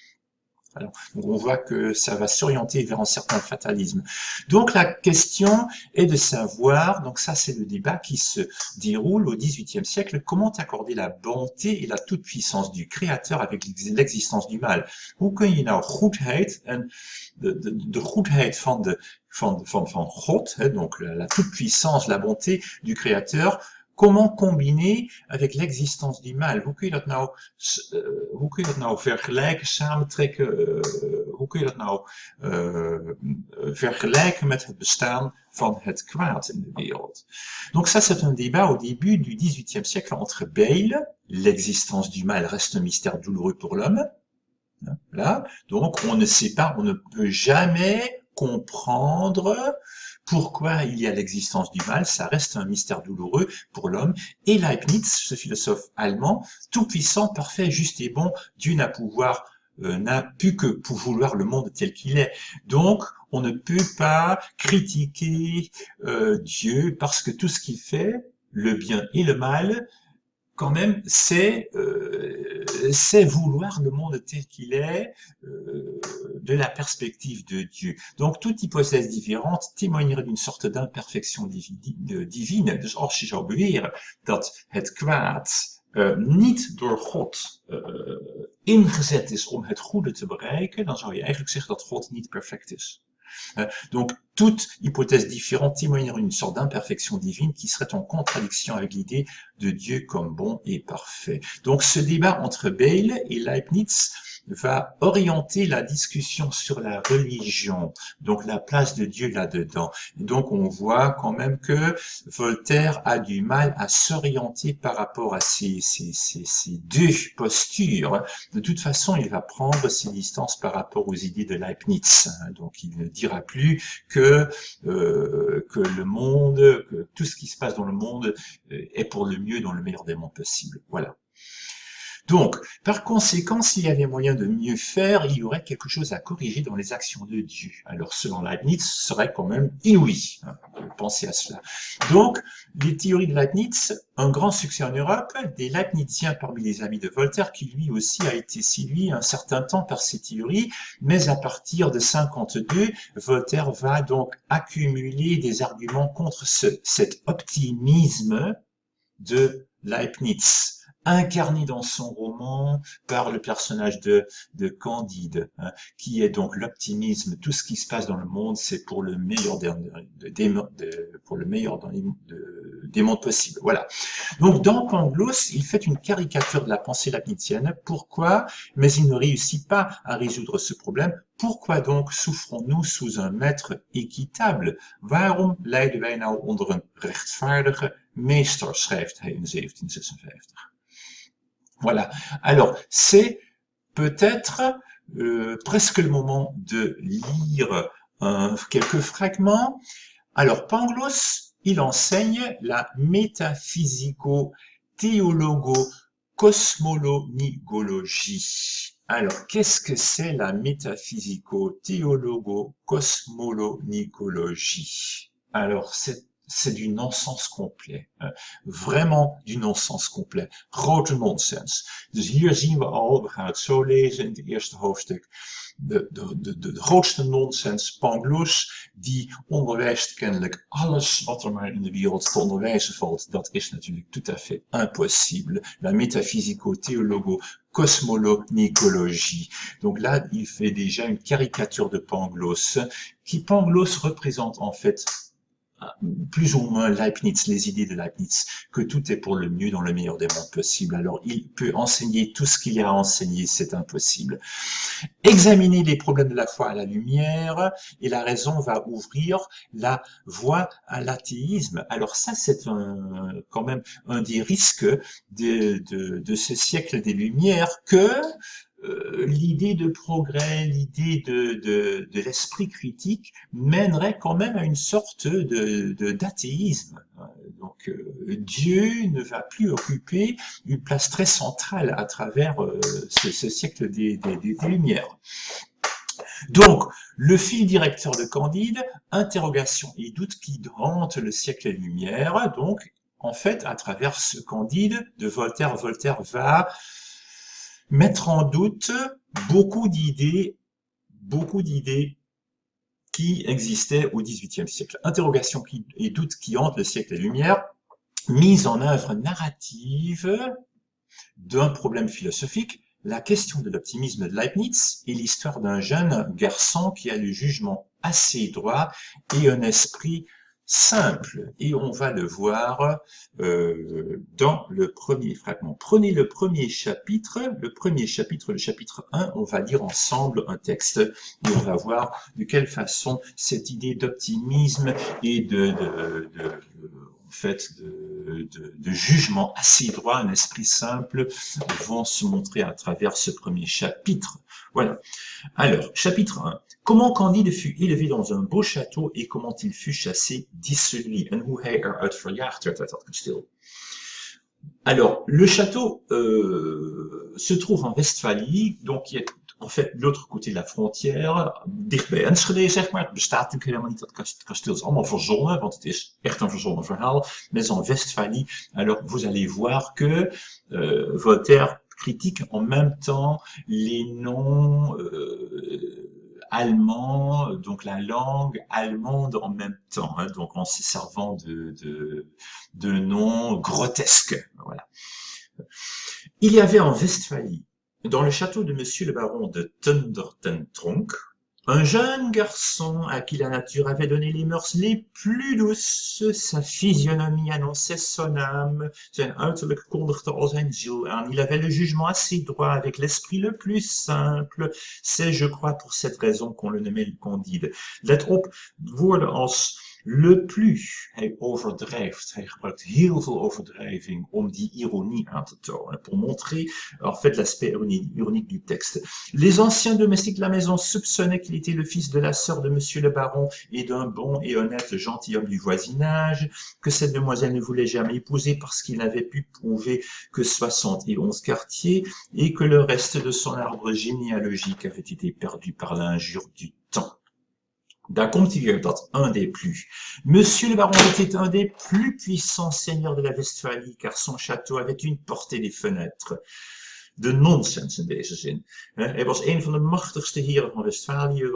Alors, donc on voit que ça va s'orienter vers un certain fatalisme. Donc la question est de savoir, donc ça c'est le débat qui se déroule au XVIIIe siècle, comment accorder la bonté et la toute-puissance du Créateur avec l'existence du mal. Hoe kun je nou goedheid en de goedheid van God, donc la toute-puissance, la bonté du Créateur, comment combiner avec l'existence du mal? Hoe kun je dat nou vergelijken, samentrekken? Hoe kun je dat nou vergelijken met het bestaan van het kwaad in de wereld? Donc ça, c'est un débat au début du XVIIIe siècle entre Bayle, l'existence du mal reste un mystère douloureux pour l'homme. Voilà. Donc on ne sait pas, on ne peut jamais comprendre pourquoi il y a l'existence du mal, ça reste un mystère douloureux pour l'homme. Et Leibniz, ce philosophe allemand, tout puissant, parfait, juste et bon, Dieu n'a pu que pour vouloir le monde tel qu'il est. Donc, on ne peut pas critiquer Dieu parce que tout ce qu'il fait, le bien et le mal, quand même, c'est vouloir le monde tel qu'il est de la perspective de Dieu. Donc, toute hypothèse différente témoignerait d'une sorte d'imperfection divine. Dus als je zou beweren dat het kwaad niet door God ingezet is om het goede te bereiken, dan zou je eigenlijk zeggen dat God niet perfect is. Donc, toute hypothèse différente témoignerait une sorte d'imperfection divine qui serait en contradiction avec l'idée de Dieu comme bon et parfait. Donc, ce débat entre Bayle et Leibniz va orienter la discussion sur la religion, donc la place de Dieu là-dedans. Donc, on voit quand même que Voltaire a du mal à s'orienter par rapport à ces deux postures. De toute façon, il va prendre ses distances par rapport aux idées de Leibniz. Donc, il ne dira plus que le monde, que tout ce qui se passe dans le monde est pour le mieux dans le meilleur des mondes possibles. Voilà. Donc, par conséquent, s'il y avait moyen de mieux faire, il y aurait quelque chose à corriger dans les actions de Dieu. Alors, selon Leibniz, ce serait quand même inouï. Pensez à cela. Donc, les théories de Leibniz, un grand succès en Europe, des Leibniziens parmi les amis de Voltaire, qui lui aussi a été séduit un certain temps par ces théories, mais à partir de 52, Voltaire va donc accumuler des arguments contre cet optimisme de Leibniz, incarné dans son roman par le personnage de Candide, qui est donc l'optimisme. Tout ce qui se passe dans le monde, c'est pour le meilleur des mondes possibles. Voilà. Donc, dans Pangloss, il fait une caricature de la pensée leibnizienne. Pourquoi? Mais il ne réussit pas à résoudre ce problème. Pourquoi donc souffrons-nous sous un maître équitable? Waarom lijden wij nou onder een rechtvaardige meester, schrijft hij in 1756. Voilà. Alors, c'est peut-être presque le moment de lire quelques fragments. Alors, Pangloss, il enseigne la métaphysico-théologo-cosmolonigologie. Alors, qu'est-ce que c'est la métaphysico-théologo-cosmolonigologie? Alors, c'est du non-sens complet. Vraiment du non-sens complet. Grote nonsens. Dus hier zien we al, we gaan het zo lezen in het eerste hoofdstuk, de grootste nonsens. Pangloss, die onderwijst kennelijk alles wat er maar in de wereld te onderwijzen valt. Dat is natuurlijk tout à fait impossible. La métaphysico-théologo-cosmolonigologie. Donc là, il fait déjà une caricature de Pangloss, qui Pangloss représente en fait plus ou moins Leibniz, les idées de Leibniz, que tout est pour le mieux dans le meilleur des mondes possibles. Alors, il peut enseigner tout ce qu'il y a à enseigner, c'est impossible. Examiner les problèmes de la foi à la lumière, et la raison va ouvrir la voie à l'athéisme. Alors ça, c'est quand même un des risques de ce siècle des Lumières, que l'idée de progrès, l'idée de l'esprit critique mènerait quand même à une sorte d'athéisme. Donc Dieu ne va plus occuper une place très centrale à travers ce siècle des Lumières. Donc, le fil directeur de Candide, interrogation et doute qui hantent le siècle des Lumières. Donc, en fait, à travers ce Candide de Voltaire, Voltaire va mettre en doute beaucoup d'idées beaucoup d'idées qui existaient au XVIIIe siècle. Interrogations et doutes qui hantent le siècle des Lumières, mise en œuvre narrative d'un problème philosophique, la question de l'optimisme de Leibniz et l'histoire d'un jeune garçon qui a le jugement assez droit et un esprit simple. Et on va le voir dans le premier fragment. Prenez le chapitre, le chapitre 1, on va lire ensemble un texte et on va voir de quelle façon cette idée d'optimisme et de jugement assez droit, un esprit simple, vont se montrer à travers ce premier chapitre. Voilà. Alors, chapitre 1. Comment Candide fut élevé dans un beau château et comment il fut chassé d'icelui. En hoe hij eruit verjaagd werd uit dat kasteel. Alors, le château se trouve en Westphalie, donc qui est en fait de l'autre côté de la frontière, dicht bij Enschede, zeg maar. Het bestaat natuurlijk helemaal niet, dat kasteel is allemaal verzonnen, want het is echt een verzonnen verhaal, mais en Westphalie. Alors, vous allez voir que Voltaire critique en même temps les noms allemands, donc la langue allemande en même temps, hein, donc en se servant de noms grotesques. Voilà. Il y avait en Westphalie, dans le château de monsieur le baron de Thundertentronckh, un jeune garçon à qui la nature avait donné les mœurs les plus douces, sa physionomie annonçait son âme, zijn uiterlijk kondigde al zijn ziel aan. Il avait le jugement assez droit avec l'esprit le plus simple. C'est, je crois, pour cette raison qu'on le nommait Candide. Let op, woorden als le plus, hij overdrijft, hij gebruikt heel veel overdrijving om die ironie aan te tonen, pour montrer en fait l'aspect ironique du texte. Les anciens domestiques de la maison soupçonnaient qu'il était le fils de la sœur de monsieur le baron et d'un bon et honnête gentilhomme du voisinage, que cette demoiselle ne voulait jamais épouser parce qu'il n'avait pu prouver que 71 quartiers et que le reste de son arbre généalogique avait été perdu par l'injure du temps. Daar komt hij weer, dat un des plus. Monsieur le baron était un des plus puissants seigneurs de la Westphalie, car son château avait une portée des fenêtres. De nonsens in deze zin. Hij was een van de machtigste heren van Westfalië,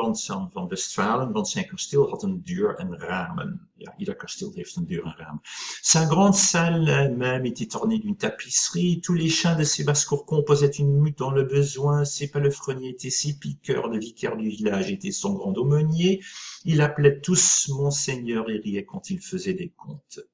van Westfalen, want zijn kasteel had een deur en ramen. Ja, ieder kasteel heeft een deur en ramen. Sa grande salle même était ornée d'une tapisserie. Tous les chiens de ses basses-cours composaient une mute dans le besoin. Ses palefreniers étaient ses piqueurs. Le vicaire du village était son grand aumônier. Il appelait tous monseigneur et riait quand il faisait des comptes.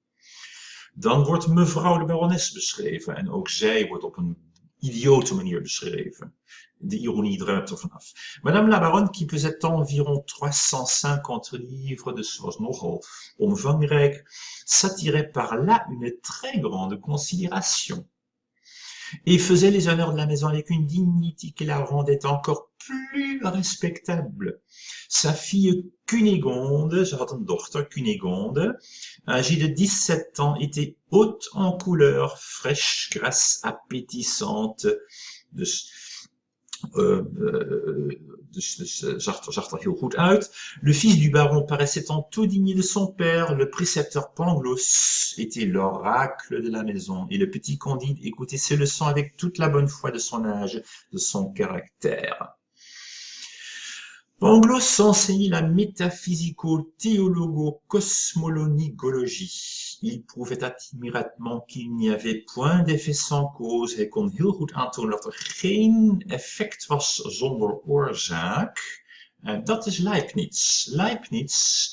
Dan wordt mevrouw de barones beschreven en ook zij wordt op een idiote manier beschreven. De ironie druipt er vanaf. Madame la baronne, qui pesait environ 350 livres, dus ze was nogal omvangrijk, s'attirait par là une très grande considération et faisait les honneurs de la maison avec une dignité qui la rendait encore plus respectable. Sa fille Cunégonde, ze had een dochter, Cunégonde, âgée de 17 ans, était haute en couleur, fraîche, grasse, appétissante. Dus zag er heel goed uit. Le fils du baron paraissait en tout digne de son père. Le précepteur Pangloss était l'oracle de la maison. Et le petit Candide écoutait ses leçons avec toute la bonne foi de son âge, de son caractère. Pangloss enseignait la métaphysico-théologo-cosmologologie. Il prouvait admiratement qu'il n'y avait point d'effet sans cause. Hij kon heel goed aantonen dat er geen effect was zonder oorzaak. Dat is Leibniz. Leibniz,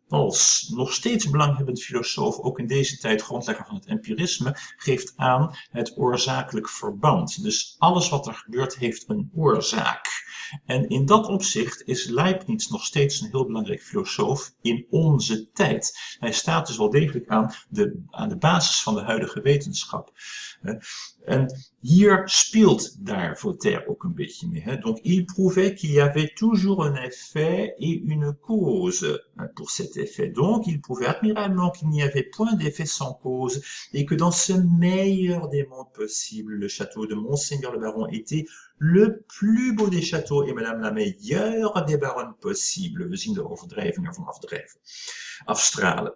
als nog steeds belanghebbend filosoof, ook in deze tijd grondlegger van het empirisme, geeft aan het oorzakelijk verband. Dus alles wat er gebeurt heeft een oorzaak. En in dat opzicht is Leibniz nog steeds een heel belangrijk filosoof in onze tijd. Hij staat dus wel degelijk aan de basis van de huidige wetenschap. En hier speelt daar Voltaire ook een beetje mee. Donc il prouvait qu'il y avait toujours un effet et une cause pour cet effet. Donc il prouvait admirablement qu'il n'y avait point d'effet sans cause et que dans ce meilleur des mondes possibles, le château de Monseigneur le Baron était le plus beau des châteaux et madame la meilleure des baronnes possibles. We zien de overdrijving ervan afstralen.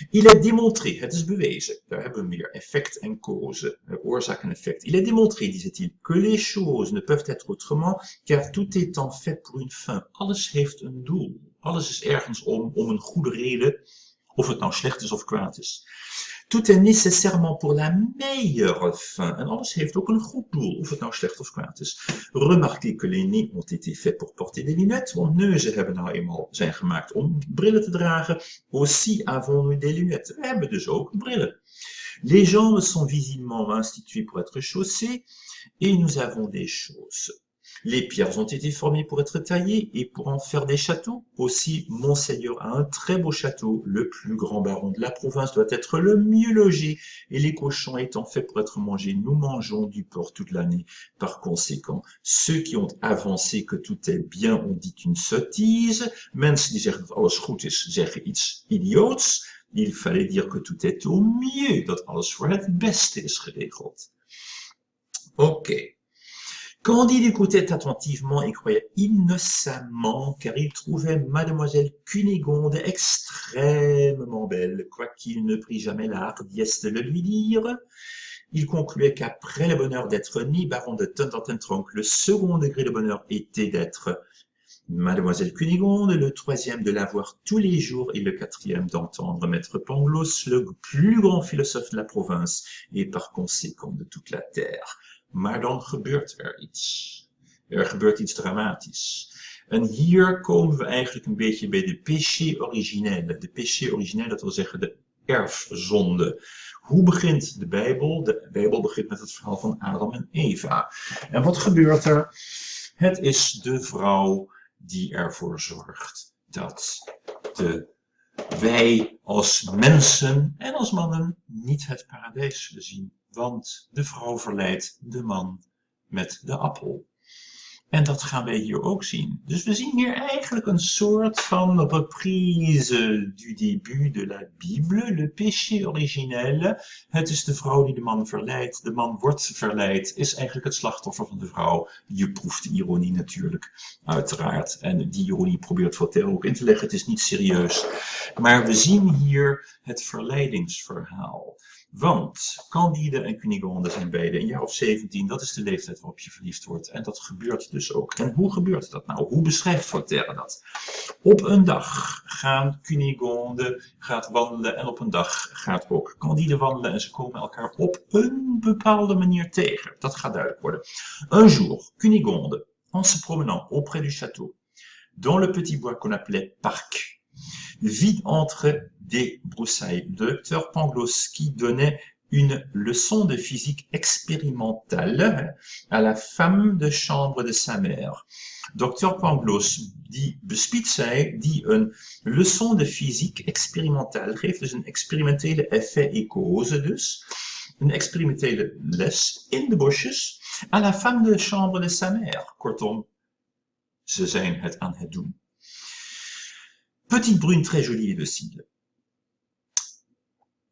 Il est démontré, het is bewezen, daar hebben we weer effect en cause, oorzaak en effect. Il est démontré, disait-il, que les choses ne peuvent être autrement, car tout étant fait pour une fin. Alles heeft een doel. Alles is ergens om een goede reden, of het nou slecht is of kwaad is. Tout est nécessairement pour la meilleure fin. En alles heeft ook een goed doel, of het nou slecht of kwaad is. Remarquez que les nez ont été faits pour porter des lunettes, want neuzen hebben nou eenmaal zijn gemaakt om brillen te dragen. Aussi avons-nous des lunettes. We hebben dus ook brillen. Les jambes sont visiblement instituées pour être chaussées, et nous avons des chausses. Les pierres ont été formées pour être taillées et pour en faire des châteaux. Aussi, Monseigneur a un très beau château. Le plus grand baron de la province doit être le mieux logé. Et les cochons étant faits pour être mangés, nous mangeons du porc toute l'année. Par conséquent, ceux qui ont avancé que tout est bien ont dit une sottise. Mensen die zeggen dat alles goed is, zeggen iets idioots. Il fallait dire que tout est au mieux, dat alles voor het beste is geregeld. Oké. Candide écoutait attentivement et croyait innocemment, car il trouvait Mademoiselle Cunégonde extrêmement belle, quoiqu'il ne prit jamais la hardiesse de le lui dire. Il concluait qu'après le bonheur d'être né baron de Thundertentronckh, le second degré de bonheur était d'être Mademoiselle Cunégonde, le troisième de la voir tous les jours et le quatrième d'entendre Maître Pangloss, le plus grand philosophe de la province et par conséquent de toute la terre. Maar dan gebeurt er iets. Er gebeurt iets dramatisch. En hier komen we eigenlijk een beetje bij de péché originel. De péché originel, dat wil zeggen de erfzonde. Hoe begint de Bijbel? De Bijbel begint met het verhaal van Adam en Eva. En wat gebeurt er? Het is de vrouw die ervoor zorgt dat wij als mensen en als mannen niet het paradijs zullen zien. Want de vrouw verleidt de man met de appel. En dat gaan wij hier ook zien. Dus we zien hier eigenlijk een soort van reprise du début de la Bible, le péché originel. Het is de vrouw die de man verleidt, de man wordt verleid, is eigenlijk het slachtoffer van de vrouw. Je proeft de ironie natuurlijk, uiteraard. En die ironie probeert Voltaire ook in te leggen, het is niet serieus. Maar we zien hier het verleidingsverhaal. Want Candide en Cunégonde zijn beide een jaar of 17, dat is de leeftijd waarop je verliefd wordt. En dat gebeurt dus ook. En hoe gebeurt dat nou? Hoe beschrijft Voltaire dat? Op een dag gaan Cunégonde wandelen en op een dag gaat ook Candide wandelen en ze komen elkaar op een bepaalde manier tegen. Dat gaat duidelijk worden. Un jour, Cunégonde, en se promenant auprès du château, dans le petit bois qu'on appelait parc, vit entre des broussailles le docteur Pangloss qui donnait une leçon de physique expérimentale à la femme de chambre de sa mère. Dr. Pangloss bespiedt zij die een leçon de physique expérimentale geeft, dus een experimentele effet et cause dus, een experimentele les in de bosjes, à la femme de chambre de sa mère. Kortom, ze zijn het aan het doen. Petite brune très jolie et docile.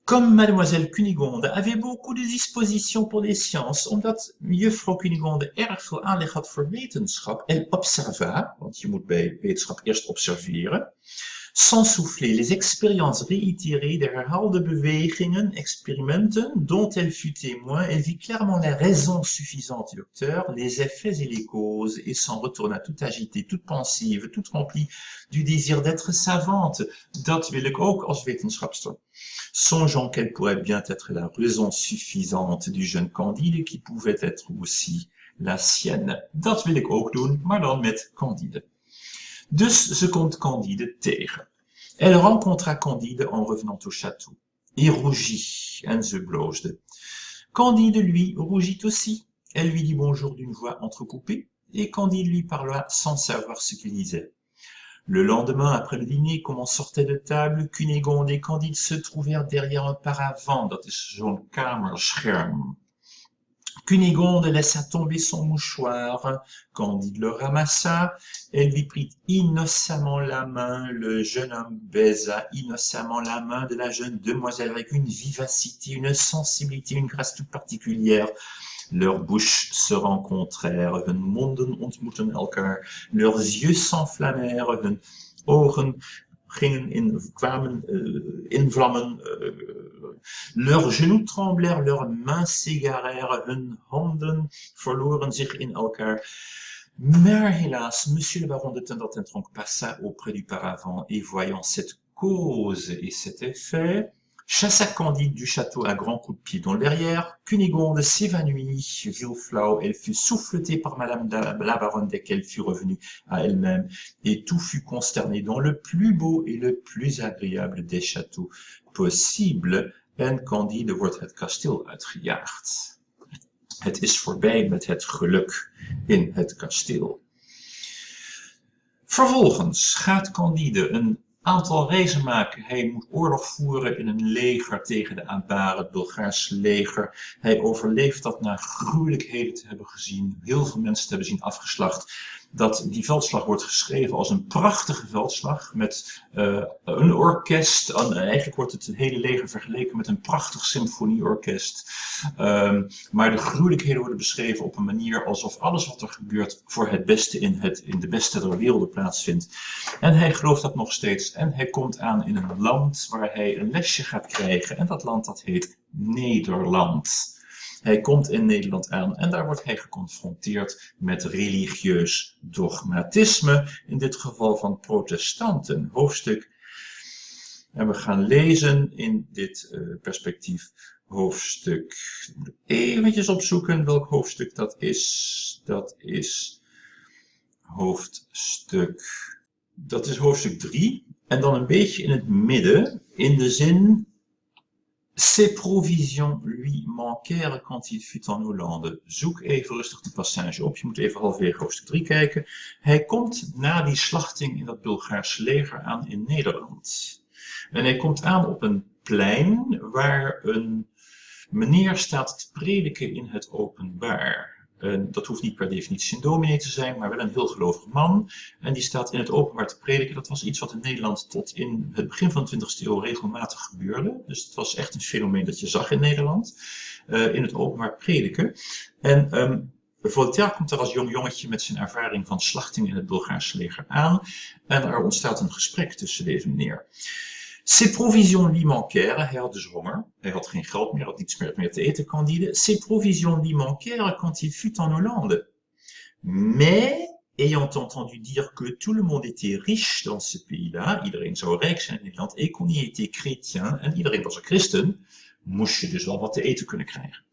Comme Mademoiselle Cunégonde avait beaucoup de disposition pour les sciences, omdat juffrouw Cunégonde erg veel aanleg had voor wetenschap, elle observa, want je moet bij wetenschap eerst observeren, sans souffler, les expériences réitérées, de herhaalde bewegingen, experimenten, dont elle fut témoin, elle vit clairement la raison suffisante du docteur, les effets et les causes, et s'en retourna toute agitée, toute pensive, toute remplie du désir d'être savante. Dat wil ik ook als wetenschapster. Songeant qu'elle pourrait bien être la raison suffisante du jeune Candide, qui pouvait être aussi la sienne. Dat wil ik ook doen, maar dan met Candide. Dus ze komt Candide tegen. Elle rencontra Candide en revenant au château, et rougit, en ze bloosde. Candide, lui, rougit aussi. Elle lui dit bonjour d'une voix entrecoupée, et Candide lui parla sans savoir ce qu'il disait. Le lendemain, après le dîner, comme on sortait de table, Cunégonde et Candide se trouvèrent derrière un paravent, dat is zo'n kamerscherm. Cunégonde laissa tomber son mouchoir, Candide le ramassa, elle lui prit innocemment la main, le jeune homme baisa innocemment la main de la jeune demoiselle avec une vivacité, une sensibilité, une grâce toute particulière. Leurs bouches se rencontrèrent, hun monden ontmoetten elkaar, leurs yeux s'enflammèrent, hun ogen kwamen in vlammen. Leurs genoux tremblèrent, leurs mains s'égarèrent, hun handen verloren zich in elkaar. Mais hélas, monsieur le baron de Thundertentronckh passa auprès du paravent et voyant cette cause et cet effet, chassa Candide du château à grands coups de pied dans le derrière. Cunégonde s'évanouit, vile flauw, elle fut souffletée par madame la baronne dès qu'elle fut revenue à elle-même, et tout fut consterné dans le plus beau et le plus agréable des châteaux possibles. En Candide wordt het kasteel uitgejaagd. Het is voorbij met het geluk in het kasteel. Vervolgens gaat Candide een aantal reizen maken. Hij moet oorlog voeren in een leger tegen de Abaren, het Bulgaarse leger. Hij overleeft dat na gruwelijkheden te hebben gezien, heel veel mensen te hebben zien afgeslacht. Dat die veldslag wordt geschreven als een prachtige veldslag met een orkest. Eigenlijk wordt het hele leger vergeleken met een prachtig symfonieorkest. Maar de gruwelijkheden worden beschreven op een manier alsof alles wat er gebeurt voor het beste in de beste der werelden plaatsvindt. En hij gelooft dat nog steeds. En hij komt aan in een land waar hij een lesje gaat krijgen. En dat land dat heet Nederland. Hij komt in Nederland aan en daar wordt hij geconfronteerd met religieus dogmatisme, in dit geval van protestanten. Hoofdstuk, en we gaan lezen in dit perspectief hoofdstuk, eventjes opzoeken welk hoofdstuk dat is. Dat is hoofdstuk 3 en dan een beetje in het midden, in de zin: Ses provisions lui manquèrent quand il fut en Hollande. Zoek even rustig de passage op. Je moet even halverwege hoofdstuk 3 kijken. Hij komt na die slachting in dat Bulgaarse leger aan in Nederland. En hij komt aan op een plein waar een meneer staat te prediken in het openbaar. Dat hoeft niet per definitie een dominee te zijn, maar wel een heel gelovig man. En die staat in het openbaar te prediken. Dat was iets wat in Nederland tot in het begin van de 20e eeuw regelmatig gebeurde. Dus het was echt een fenomeen dat je zag in Nederland. In het openbaar prediken. En Voltaire komt er als jong jongetje met zijn ervaring van slachting in het Bulgaarse leger aan. En er ontstaat een gesprek tussen deze meneer. Ses provisions lui manquèrent, hij had dus honger, hij had geen geld meer, had niets meer te eten, Candide. Ses provisions lui manquèrent quand il fut en Hollande. Mais, ayant entendu dire que tout le monde était riche dans ce pays-là, iedereen zou rijk zijn in Nederland, et qu'on y était chrétien, en iedereen was een christen, moest je dus wel wat te eten kunnen krijgen.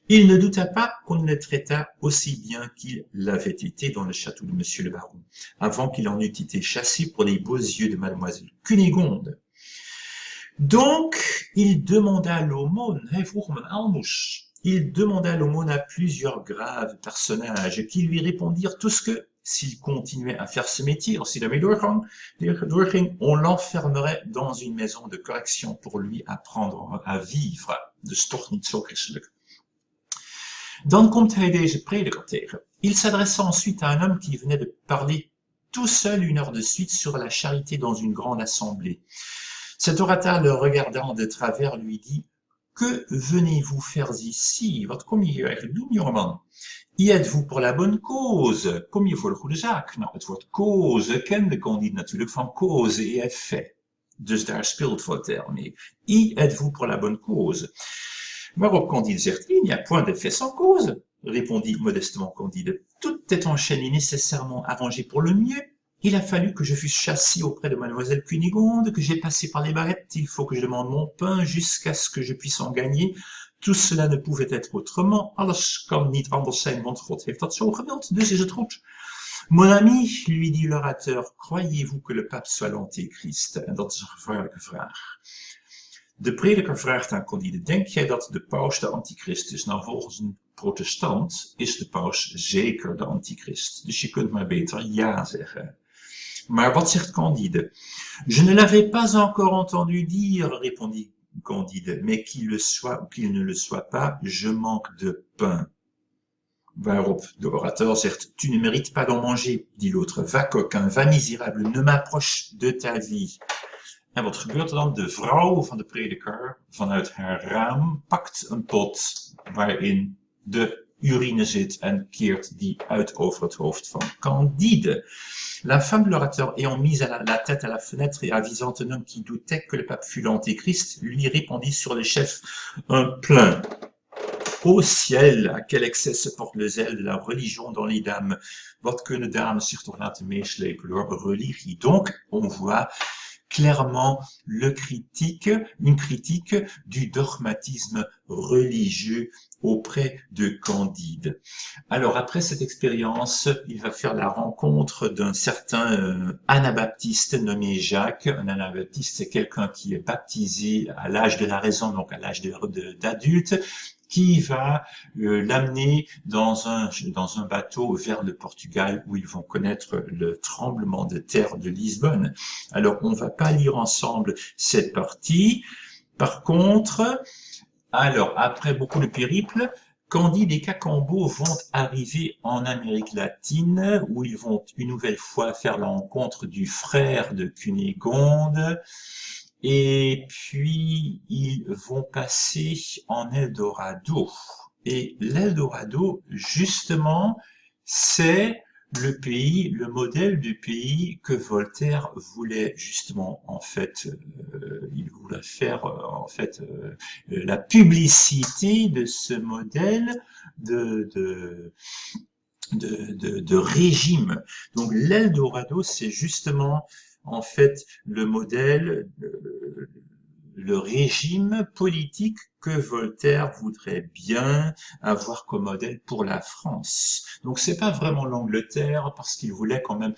Il ne douta pas qu'on le traitât aussi bien qu'il l'avait été dans le château de monsieur le baron, avant qu'il en eût été chassé pour les beaux yeux de mademoiselle Cunégonde. Donc, il demanda l'aumône, hij vroeg om een aalmoes. Il demanda l'aumône à plusieurs graves personnages qui lui répondirent tous que, s'il continuait à faire ce métier, als hij daarmee doorging, on l'enfermerait dans une maison de correction pour lui apprendre à vivre. Dus toch niet zo christelijk. Dan komt hij deze prediker tegen. Il s'adressa ensuite à un homme qui venait de parler tout seul une heure de suite sur la charité dans une grande assemblée. Cet orateur le regardant de travers lui dit: Que venez-vous faire ici? Wat kom je hier eigenlijk doen, jongeman? Y êtes-vous pour la bonne cause? Kom je voor de goede zaak? Nou, het woord cause kende Candide natuurlijk van cause et effet. Dus daar speelt Voltaire mee. Y êtes-vous pour la bonne cause? Waarop Candide zegt: Il n'y a point d'effet sans cause, répondit modestement Candide. Tout est enchaîné nécessairement arrangé pour le mieux. Il a fallu que je fusse chassé auprès de mademoiselle Cunégonde, que j'ai passé par les barrettes, il faut que je demande mon pain jusqu'à ce que je puisse en gagner. Tout cela ne pouvait être autrement, alles kan niet anders zijn, want God heeft dat zo gewild, dus is het goed. Mon ami, lui dit l'orateur, croyez-vous que le pape soit l'antéchrist? En dat is een gevaarlijke vraag. De prediker vraagt aan Candide: denk jij dat de paus de antichrist is? Nou, volgens een protestant is de paus zeker de antichrist. Dus je kunt maar beter ja zeggen. Maar wat zegt Candide? Je ne l'avais pas encore entendu dire, répondit Candide, mais qu'il le soit ou qu'il ne le soit pas, je manque de pain. Waarop de orateur zegt: Tu ne mérites pas d'en manger, dit l'autre. Va coquin, va misérable, ne m'approche de ta vie. En wat gebeurt er dan? De vrouw van de prediker vanuit haar raam pakt een pot waarin de urine zit en keert die uit over het hoofd van Candide. La femme de l'orateur ayant mis la tête à la fenêtre et avisant un homme qui doutait que le pape fût l'antéchrist, lui répondit sur le chef un plein. Ô ciel, à quel excès se porte le zèle de la religion dans les dames. Wat kunnen dames zich toch laten meeslepen door religie. Donc, on voit clairement une critique du dogmatisme religieux auprès de Candide. Alors, après cette expérience, il va faire la rencontre d'un certain anabaptiste nommé Jacques. Un anabaptiste, c'est quelqu'un qui est baptisé à l'âge de la raison, donc à l'âge d'adulte, qui va l'amener dans un bateau vers le Portugal où ils vont connaître le tremblement de terre de Lisbonne. Alors, on va pas lire ensemble cette partie. Par contre, alors, après beaucoup de périples, Candide et Cacambo vont arriver en Amérique latine, où ils vont une nouvelle fois faire la rencontre du frère de Cunégonde, et puis ils vont passer en Eldorado. Et l'Eldorado, justement, c'est le pays, le modèle du pays que Voltaire voulait justement, en fait, il voulait faire, la publicité de ce modèle de régime. Donc l'Eldorado, c'est justement, en fait, le modèle, le régime politique que Voltaire voudrait bien avoir comme modèle pour la France. Donc c'est pas vraiment l'Angleterre, parce qu'il voulait quand même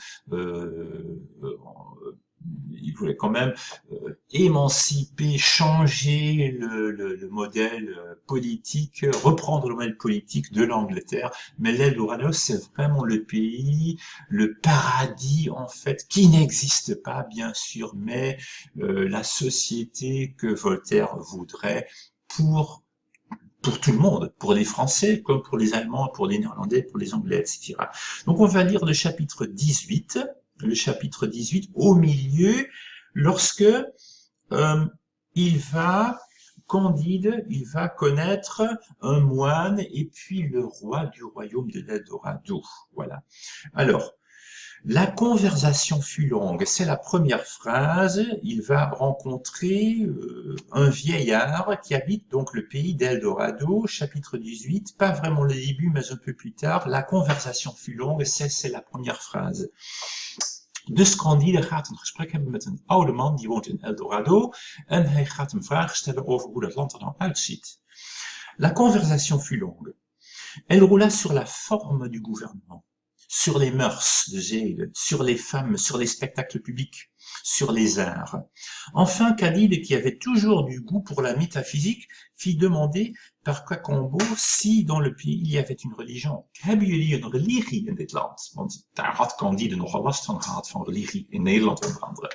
émanciper, changer le modèle politique, reprendre le modèle politique de l'Angleterre. Mais l'Eldorado, c'est vraiment le pays, le paradis en fait, qui n'existe pas bien sûr, mais la société que Voltaire voudrait pour tout le monde, pour les Français, comme pour les Allemands, pour les Néerlandais, pour les Anglais, etc. Donc on va lire le chapitre 18, au milieu, lorsque Candide, il va connaître un moine et puis le roi du royaume de l'Eldorado. Voilà. Alors, la conversation fut longue, c'est la première phrase. Il va rencontrer un vieillard qui habite donc le pays d'Eldorado, chapitre 18, pas vraiment le début, mais un peu plus tard. La conversation fut longue, c'est la première phrase. Dus Candide gaat een gesprek hebben met een oude man die woont in Eldorado en hij gaat hem vragen stellen over hoe dat land er nou uitziet. La conversation fut longue. Elle roula sur la forme du gouvernement, sur les mœurs de zèle, sur les femmes, sur les spectacles publics, sur les arts. Enfin, Candide, qui avait toujours du goût pour la métaphysique, fit demander par Cacambo si dans le pays il y avait une religion. Hebben jullie een religie in dit land? Want daar had Candide nogal last van gehad, van religie, in Nederland onder andere.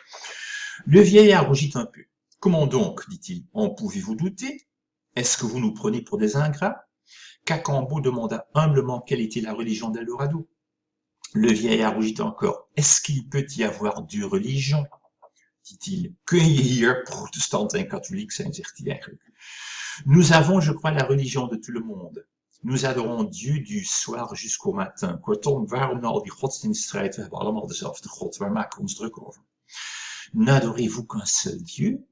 Le vieillard rougit un peu. Comment donc, dit-il, en pouvez-vous douter? Est-ce que vous nous prenez pour des ingrats? Cacambo demanda humblement quelle était la religion d'Eldorado. Le vieillard rougit encore. Est-ce qu'il peut y avoir deux religions? Dit-il. Kun je hier protestant en katholiek zijn, zegt hij eigenlijk. Nous avons, je crois, la religion de tout le monde. Nous adorons Dieu du soir jusqu'au matin. Kortom, waarom nou al die godsdienststrijd? We hebben allemaal dezelfde God. Waar maken we ons druk over? N'adorez-vous qu'un seul Dieu?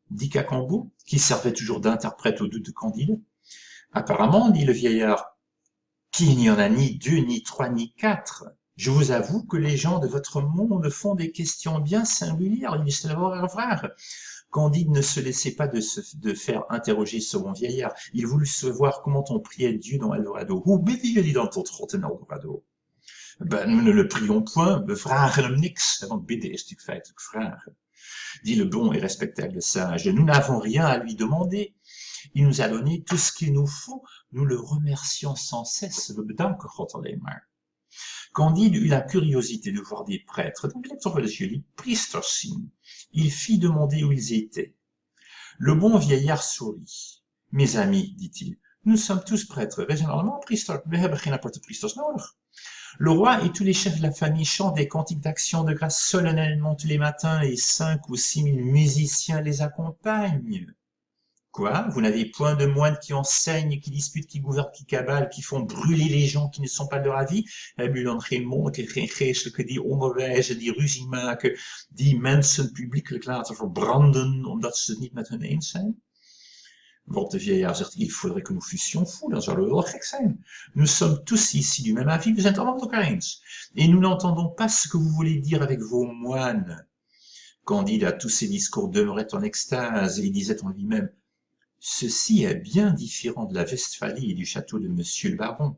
Dit Cacambo, qui servait toujours d'interprète au doute de Candide. Apparemment, dit le vieillard, qu'il n'y en a ni deux, ni trois, ni quatre. Je vous avoue que les gens de votre monde font des questions bien singulières. Jullie stellen wel rare vragen. Candide ne se laissait pas de faire interroger ce bon vieillard. Il voulut savoir comment on priait Dieu dans Eldorado. Hoe bidden jullie dan tot God in Eldorado? Ben, nous ne le prions point, we vragen hem niks. Want bidden is natuurlijk feitelijk vragen. Dit le bon et respectable sage. Nous n'avons rien à lui demander. Il nous a donné tout ce qu'il nous faut. Nous le remercions sans cesse. We bedanken God alleen maar. Candide eut la curiosité de voir des prêtres. Donc, il a toch wel eens jullie priesters zien. Il fit demander où ils étaient. Le bon vieillard sourit. Mes amis, dit-il, nous sommes tous prêtres. Wij zijn allemaal priester. We hebben geen aparte priesters nodig. Le roi et tous les chefs de la famille chantent des cantiques d'action de grâce solennellement tous les matins et 5 ou 6 000 musiciens les accompagnent. Quoi? Vous n'avez point de moines qui enseignent, qui disputent, qui gouvernent, qui cabalent, qui font brûler les gens qui ne sont pas de leur avis? Hebben jullie dan geen monniken, geen geestelijke die onderwijzen, die ruzie maken, die mensen publiekelijk laten verbranden omdat ze het niet met hun eens zijn? Waarop de vieillard zegt, il faudrait que nous fussions fous, dan zouden we wel gek zijn. Nous sommes tous ici du même avis, we zijn het allemaal met elkaar eens. Et nous n'entendons pas ce que vous voulez dire avec vos moines. Candide, à tous ces discours, demeurait en extase et disait en lui-même, ceci est bien différent de la Westphalie et du château de Monsieur le Baron.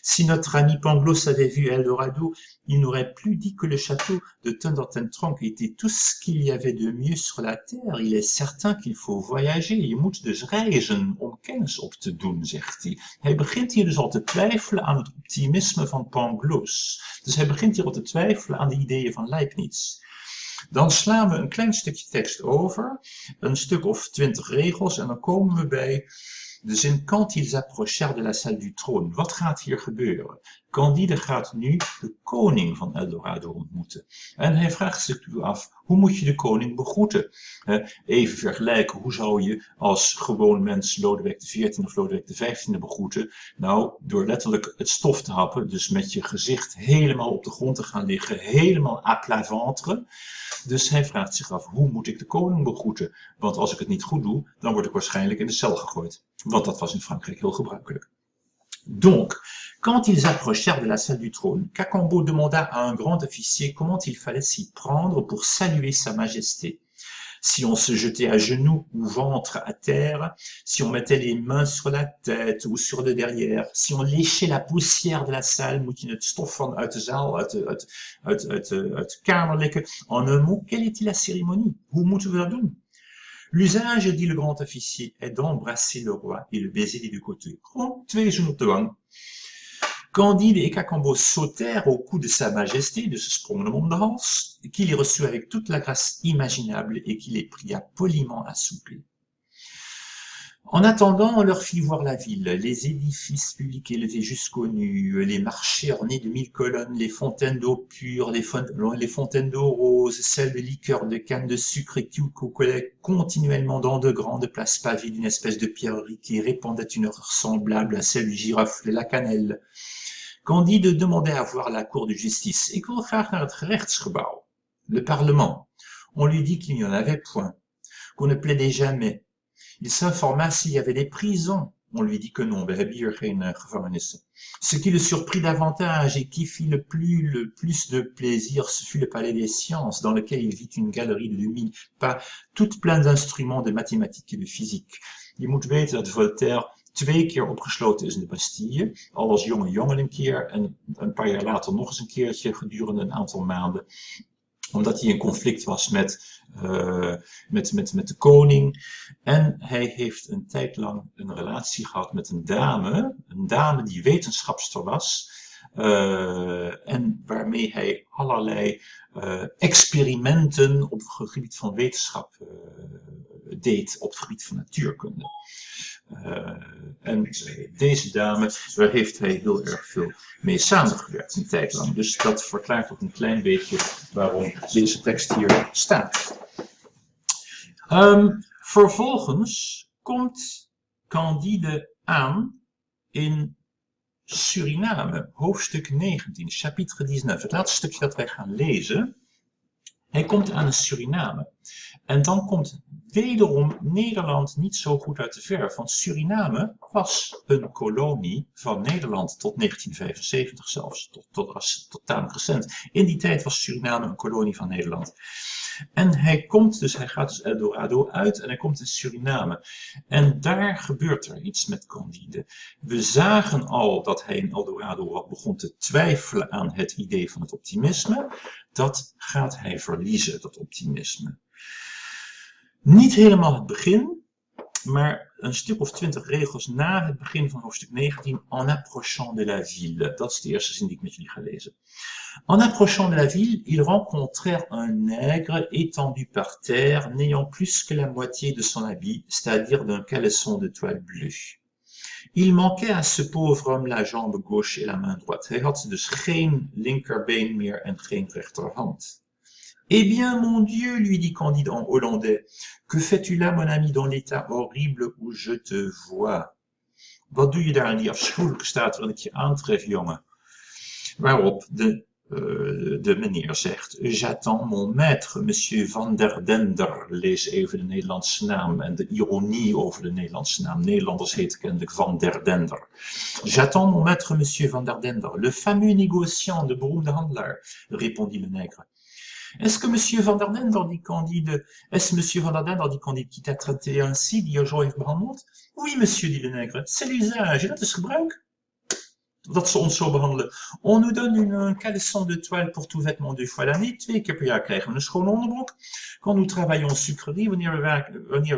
Si notre ami Pangloss avait vu Eldorado, il n'aurait plus dit que le château de Thundertentronk était tout ce qu'il y avait de mieux sur la terre. Il est certain qu'il faut voyager. Je moet dus reizen om kennis op te doen, zegt hij. Hij begint hier dus al te twijfelen aan het optimisme van Pangloss. Dus hij begint hier al te twijfelen aan de ideeën van Leibniz. Dan slaan we een klein stukje tekst over, een stuk of 20 regels, en dan komen we bij de zin quand ils approchèrent de la salle du trône. Wat gaat hier gebeuren? Candide gaat nu de koning van Eldorado ontmoeten. En hij vraagt zich nu af, hoe moet je de koning begroeten? Even vergelijken, hoe zou je als gewoon mens Lodewijk XIV of Lodewijk XV begroeten? Nou, door letterlijk het stof te happen, dus met je gezicht helemaal op de grond te gaan liggen, helemaal à plat ventre. Dus hij vraagt zich af, hoe moet ik de koning begroeten? Want als ik het niet goed doe, dan word ik waarschijnlijk in de cel gegooid. Want dat was in Frankrijk heel gebruikelijk. Donc, quand ils approchèrent de la salle du trône, Cacambo demanda à un grand officier comment il fallait s'y prendre pour saluer sa majesté. Si on se jetait à genoux ou ventre à terre, si on mettait les mains sur la tête ou sur le derrière, si on léchait la poussière de la salle, moet je het stof van uit de zaal, uit de kamer likken. En un mot, quelle était la cérémonie? Hoe moeten we dat doen? L'usage, dit le grand officier, est d'embrasser le roi et le baiser des deux côtés. Gewoon 2 zoenen op de wang. Candide et Cacambo sautèrent au cou de sa majesté, de se sprongen hem om de hals, qui les reçut avec toute la grâce imaginable et qui les pria poliment à souper. En attendant, on leur fit voir la ville, les édifices publics élevés jusqu'aux nues, les marchés ornés de 1000 colonnes, les fontaines d'eau pure, les fontaines d'eau rose, celles de liqueurs, de cannes de sucre et qui coulaient continuellement dans de grandes places pavées d'une espèce de pierrerie qui répandait une odeur semblable à celle du girofle et la cannelle. Candide demandait à voir la cour de justice. Ik wil graag naar het gerechtsgebouw, le parlement. On lui dit qu'il n'y en avait point, qu'on ne plaidait jamais. Il s'informa s'il y avait des prisons. On lui dit que non, we hebben hier geen gevangenissen. Ce qui le surprit davantage et qui fit le plus de plaisir, ce fut le palais des sciences, dans lequel il vit une galerie de 2000 pas, toute pleine d'instruments de mathématiques et de physique. Je moet weten dat Voltaire 2 keer opgesloten is in de Bastille, al als jonge jongen een keer en een paar jaar later nog eens een keertje gedurende een aantal maanden. Omdat hij in conflict was met de koning. En hij heeft een tijd lang een relatie gehad met een dame die wetenschapster was. En waarmee hij allerlei experimenten op het gebied van wetenschap deed, op het gebied van natuurkunde. En deze dame, daar heeft hij heel erg veel mee samengewerkt een tijd lang. Dus dat verklaart ook een klein beetje waarom deze tekst hier staat. Vervolgens komt Candide aan in Suriname, hoofdstuk 19, chapitre 19. Het laatste stukje dat wij gaan lezen. Hij komt aan in Suriname. En dan komt wederom Nederland niet zo goed uit de verf, want Suriname was een kolonie van Nederland tot 1975 zelfs, tot tamelijk recent. In die tijd was Suriname een kolonie van Nederland. En hij gaat dus Eldorado uit en hij komt in Suriname. En daar gebeurt er iets met Candide. We zagen al dat hij in Eldorado begon te twijfelen aan het idee van het optimisme. Dat gaat hij verliezen, dat optimisme. Niet helemaal het begin, maar een stuk of 20 regels na het begin van hoofdstuk 19, en approchant de la ville. Dat is de eerste zin die ik met jullie ga lezen. En approchant de la ville, ils rencontrèrent un nègre étendu par terre, n'ayant plus que la moitié de son habit, c'est-à-dire d'un caleçon de toile bleue. Il manquait à ce pauvre homme la jambe gauche et la main droite. Hij had dus geen linkerbeen meer en geen rechterhand. Eh bien, mon Dieu, lui dit Candide en hollandais, que fais-tu là, mon ami, dans l'état horrible où je te vois? Wat doe je daar in die afschuwelijke staat waarin ik je aantref, jongen? Waarop de meneer zegt, j'attends mon maître, monsieur Van der Dender. Lees even de Nederlandse naam en de ironie over de Nederlandse naam. Nederlanders heten kennelijk Van der Dender. J'attends mon maître, monsieur Van der Dender, le fameux négociant, de beroemde handelaar, répondit le nègre. Est-ce que monsieur Van der Dender, dit Candide, est-ce monsieur Van der Dender, dit Candide, qui t'a traité ainsi, die je zo heeft behandeld? Oui, monsieur, dit le nègre, c'est l'usage, dat is gebruik. Dat ze ons zo behandelen. On nous donne une caleçon de toile pour tout vêtement 2 fois l'année. 2 keer per jaar krijgen we een schone onderbroek. Quand nous travaillons sucrerie, wanneer we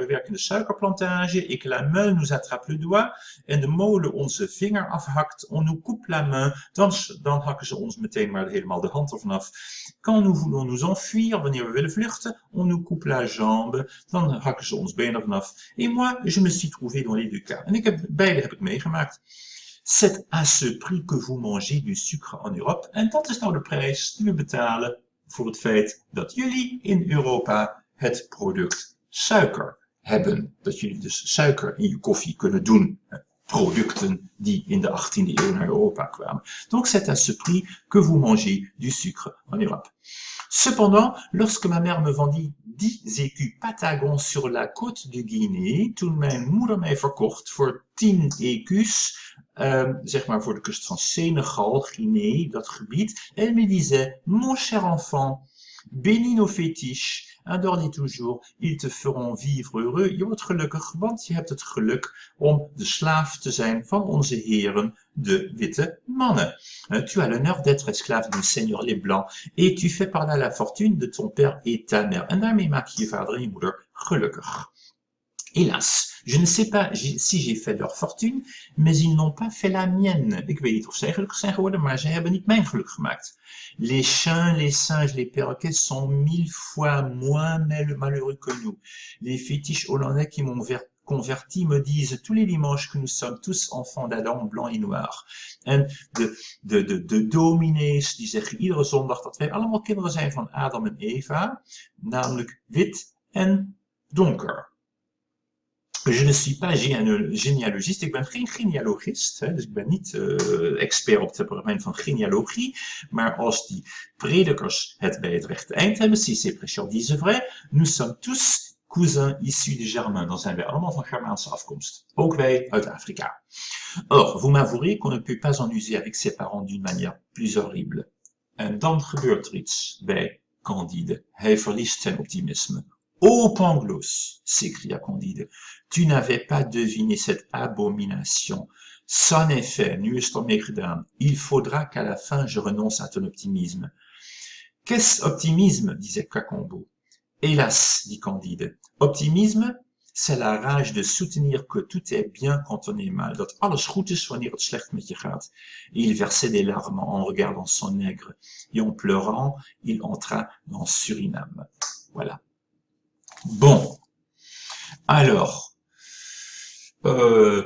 werken in de suikerplantage, et que la meule nous attrape le doigt, en de molen onze vinger afhakt, on nous coupe la main, dan hakken ze ons meteen maar helemaal de hand ervan af. Quand nous voulons nous enfuir, wanneer we willen vluchten, on nous coupe la jambe, dan hakken ze ons been ervan af. Et moi, je me suis trouvé dans les 2 cas. En beide heb ik meegemaakt. C'est à ce prix que vous mangez du sucre en Europe. En dat is nou de prijs die we betalen voor het feit dat jullie in Europa het product suiker hebben. Dat jullie dus suiker in je koffie kunnen doen. Producten die in de 18e eeuw naar Europa kwamen. Donc c'est à ce prix que vous mangez du sucre en Europe. Cependant, lorsque ma mère me vendit 10 écus Patagons sur la côte de Guinée, toen mijn moeder mij verkocht voor 10 écus, zeg maar voor de kust van Senegal, Guinée, dat gebied, elle me disait, mon cher enfant, bénis nos fétiches, adore-les toujours, ils te feront vivre heureux. Je wordt gelukkig, want je hebt het geluk om de slaaf te zijn van onze heren, de witte mannen. Tu as l'honneur d'être esclave du Seigneur les Blancs, et tu fais par là la fortune de ton père et ta mère. En daarmee maak je je vader en je moeder gelukkig. Hélas, je ne sais pas si j'ai fait leur fortune, mais ils n'ont pas fait la mienne. Ik weet niet of zij gelukkig zijn geworden, maar ze hebben niet mijn geluk gemaakt. Les chiens, les singes, les perroquets sont 1000 fois moins malheureux que nous. Les fétiches hollandais qui m'ont converti me disent tous les dimanches que nous sommes tous enfants d'Adam, blanc et noir. En de dominees die zeggen iedere zondag dat wij allemaal kinderen zijn van Adam en Eva, namelijk wit en donker. Je ne suis pas généalogiste, ik ben geen genealogist, hè, dus ik ben niet expert op het terrein van genealogie, maar als die predikers het bij het rechte eind hebben, si ces prêcheurs disent vrai, nous sommes tous cousins issus de Germains, dan zijn wij allemaal van Germaanse afkomst, ook wij uit Afrika. Or, vous m'avouerez qu'on ne peut pas en user avec ses parents d'une manière plus horrible. En dan gebeurt er iets bij Candide, hij verliest zijn optimisme. Ô Pangloss, s'écria Candide, tu n'avais pas deviné cette abomination. C'en est fait, nu is het ermee gedaan. Il faudra qu'à la fin je renonce à ton optimisme. Qu'est-ce optimisme, disait Cacambo. Hélas, dit Candide, optimisme, c'est la rage de soutenir que tout est bien quand on est mal, dat alles goed is wanneer het slecht met je gaat. Et il versait des larmes en regardant son nègre, et en pleurant, il entra dans Suriname. Voilà. Bon, alors,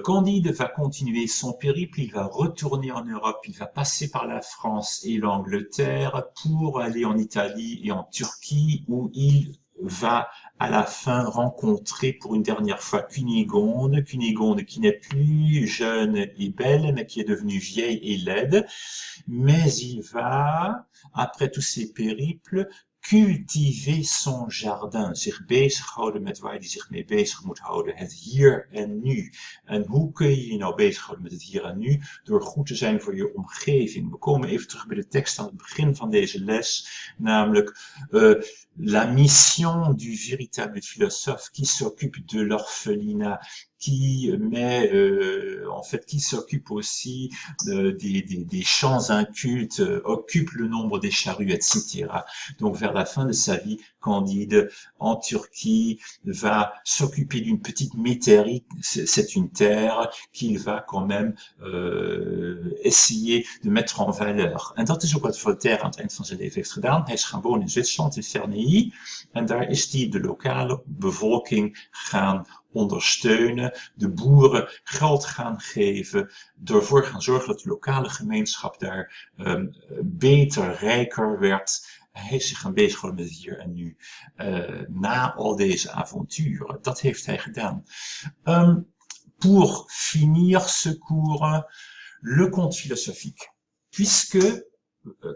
Candide va continuer son périple, il va retourner en Europe, il va passer par la France et l'Angleterre pour aller en Italie et en Turquie où il va à la fin rencontrer pour une dernière fois Cunégonde qui n'est plus jeune et belle, mais qui est devenue vieille et laide. Mais il va, après tous ces périples, cultiver son jardin, zich bezighouden met waar hij zich mee bezig moet houden, het hier en nu. En hoe kun je je nou bezighouden met het hier en nu? Door goed te zijn voor je omgeving. We komen even terug bij de tekst aan het begin van deze les, namelijk la mission du véritable philosophe qui s'occupe de l'orphelinat, qui s'occupe aussi des champs incultes, occupe le nombre des charrues, etc. Donc vers la fin de sa vie, Candide, en Turquie, va s'occuper d'une petite métairie, c'est une terre qu'il va quand même essayer de mettre en valeur. En dat is ook wat Voltaire aan het eind van zijn leven heeft gedaan. Hij is gaan wonen in Zwitserland, in Ferney, en daar is hij de lokale bevolking gaan ondersteunen, de boeren geld gaan geven, ervoor gaan zorgen dat de lokale gemeenschap daar beter, rijker werd. hij heeft zich gaan bezighouden met hier en nu. Na al deze avonturen, dat heeft hij gedaan. Pour finir ce cours, le conte philosophique. Puisque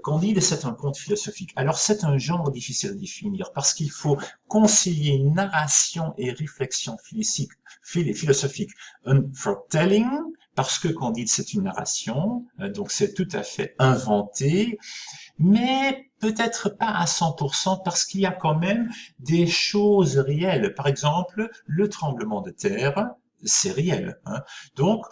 Candide, c'est un conte philosophique. Alors, c'est un genre difficile à définir parce qu'il faut concilier narration et réflexion philosophique. Un vertelling, parce que Candide, c'est une narration, donc c'est tout à fait inventé, mais peut-être pas à 100% parce qu'il y a quand même des choses réelles. Par exemple, le tremblement de terre, c'est réel. Hein. Donc,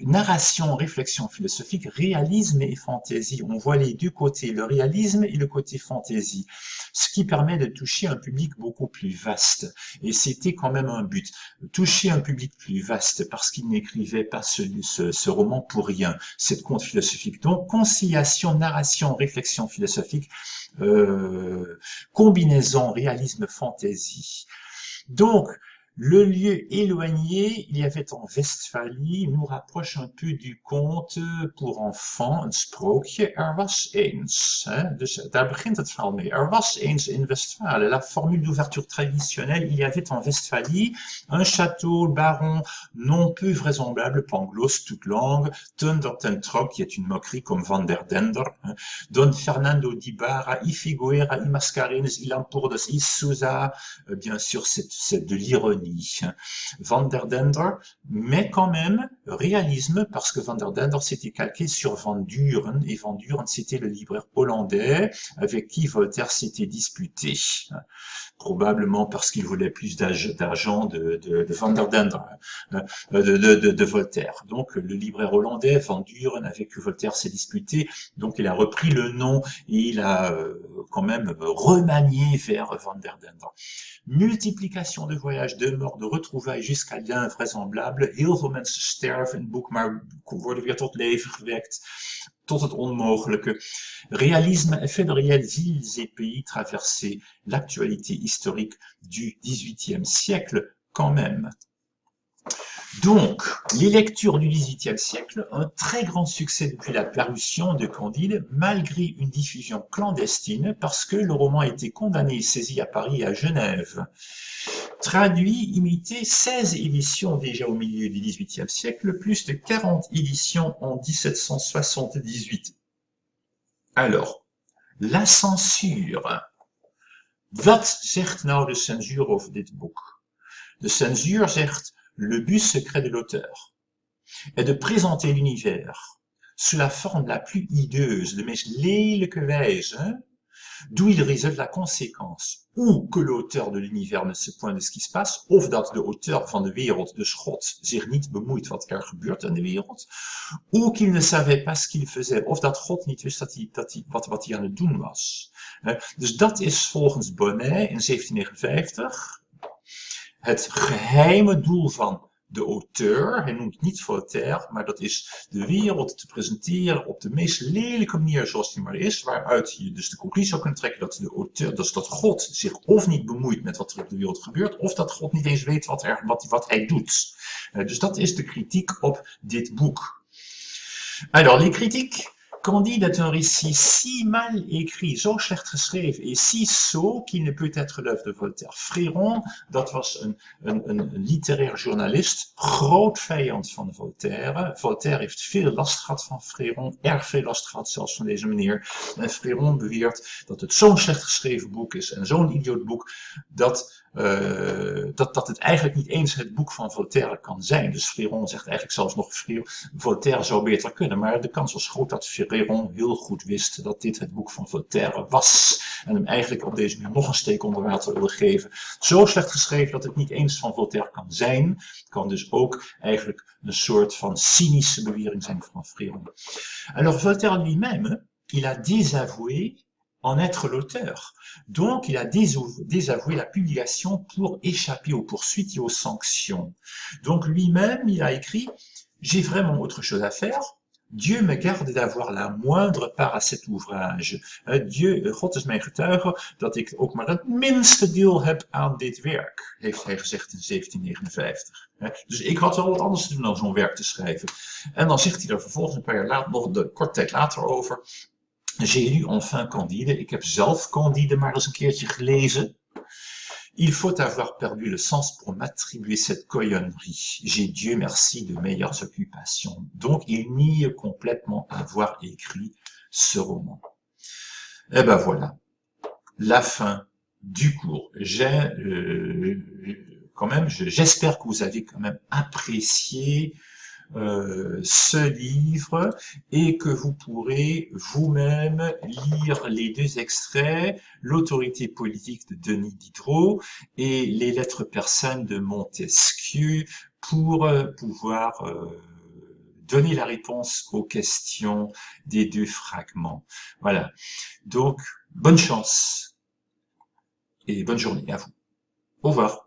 narration, réflexion philosophique, réalisme et fantaisie. On voit les deux côtés, le réalisme et le côté fantaisie, ce qui permet de toucher un public beaucoup plus vaste. Et c'était quand même un but, toucher un public plus vaste, parce qu'il n'écrivait pas ce roman pour rien, cette conte philosophique. Donc, conciliation, narration, réflexion philosophique, combinaison, réalisme, fantaisie. Donc, le lieu éloigné, il y avait en Westphalie, nous rapproche un peu du conte pour enfants, een sprookje, was eens. Hein? Dus daar begint het verhaal mee. Was eens in Westphalen. La formule d'ouverture traditionnelle, il y avait en Westphalie un château, baron, non peu vraisemblable, Pangloss, toute langue, Thunder ten Trop, qui est une moquerie comme Van der Dender, hein? Don Fernando d'Ibarra, I Figuera, I Mascarenes, I Lampourdes, I Souza, bien sûr, c'est de l'ironie. Van der Dender, mais quand même réalisme, parce que Van der Dender s'était calqué sur Van Duren, et Van Duren c'était le libraire hollandais avec qui Voltaire s'était disputé. Probablement parce qu'il voulait plus d'argent de Van der Dender, de Voltaire. Donc le libraire hollandais, Van Duren, avec qui Voltaire s'est disputé, donc il a repris le nom et il a quand même remanié vers Van der Dender. Multiplication de voyages, de morts, de retrouvailles jusqu'à l'invraisemblable. Heel veel mensen sterven in het boek, maar worden weer tot leven gewekt. Tot het onmogelijke. Réalisme, effet de réels îles et pays traverser l'actualité historique du XVIIIe siècle quand même. Donc, les lectures du XVIIIe siècle, un très grand succès depuis la parution de Candide, malgré une diffusion clandestine, parce que le roman a été condamné et saisi à Paris et à Genève. Traduit, imité, 16 éditions déjà au milieu du XVIIIe siècle, plus de 40 éditions en 1778. Alors, la censure. Wat zegt nou de censuur over dit boek? De censuur zegt, le but secret de l'auteur est de présenter l'univers sous la forme la plus hideuse, de meest lelijke wijze, d'où il résulte la conséquence, ou que l'auteur de l'univers ne se pointe de ce qui se passe, of dat de auteur van de wereld, dus God, zich niet bemoeit wat er gebeurt in de wereld, ou qu'il ne savait pas ce qu'il faisait, of dat God niet wist wat hij aan het doen was. Dus dat is volgens Bonnet in 1759 het geheime doel van de auteur, hij noemt niet Voltaire, maar dat is de wereld te presenteren op de meest lelijke manier zoals die maar is, waaruit je dus de conclusie zou kunnen trekken dat de auteur, dus dat God zich of niet bemoeit met wat er op de wereld gebeurt, of dat God niet eens weet wat hij doet. Dus dat is de kritiek op dit boek. Alors, les critiques. Candide est un récit si mal écrit, zo slecht geschreven et si sot qu'il ne peut être l'œuvre de Voltaire. Fréron, dat was een literair journalist, groot vijand van Voltaire. Voltaire heeft veel last gehad van Fréron, erg veel last gehad zelfs van deze meneer. En Fréron beweert dat het zo'n slecht geschreven boek is en zo'n idioot boek, dat het eigenlijk niet eens het boek van Voltaire kan zijn. Dus Fréron zegt eigenlijk zelfs nog, Voltaire zou beter kunnen, maar de kans was groot dat Fréron heel goed wist dat dit het boek van Voltaire was. En hem eigenlijk op deze manier nog een steek onder water wilde geven. Zo slecht geschreven dat het niet eens van Voltaire kan zijn. Kan dus ook eigenlijk een soort van cynische bewering zijn van Fréron. Alors Voltaire lui-même, il a désavoué en être l'auteur. Donc, il a désavoué la publication pour échapper aux poursuites et aux sanctions. Donc, lui-même, il a écrit « J'ai vraiment autre chose à faire. Dieu me garde d'avoir la moindre part à cet ouvrage. God is mijn getuige dat ik ook maar het minste deel heb aan dit werk, heeft hij gezegd in 1759. Dus ik had wel wat anders te doen dan zo'n werk te schrijven. En dan zegt hij er vervolgens een paar jaar later, nog een korte tijd later over. J'ai lu enfin Candide. Ik heb zelf Candide maar eens een keertje gelezen. Il faut avoir perdu le sens pour m'attribuer cette coyonnerie. J'ai Dieu merci de meilleures occupations. Donc il nie complètement avoir écrit ce roman. Et ben voilà, la fin du cours. Quand même, j'espère que vous avez quand même apprécié ce livre et que vous pourrez vous-même lire les deux extraits, L'autorité politique de Denis Diderot et Les lettres persanes de Montesquieu pour pouvoir donner la réponse aux questions des deux fragments. Voilà. Donc, bonne chance et bonne journée à vous. Au revoir.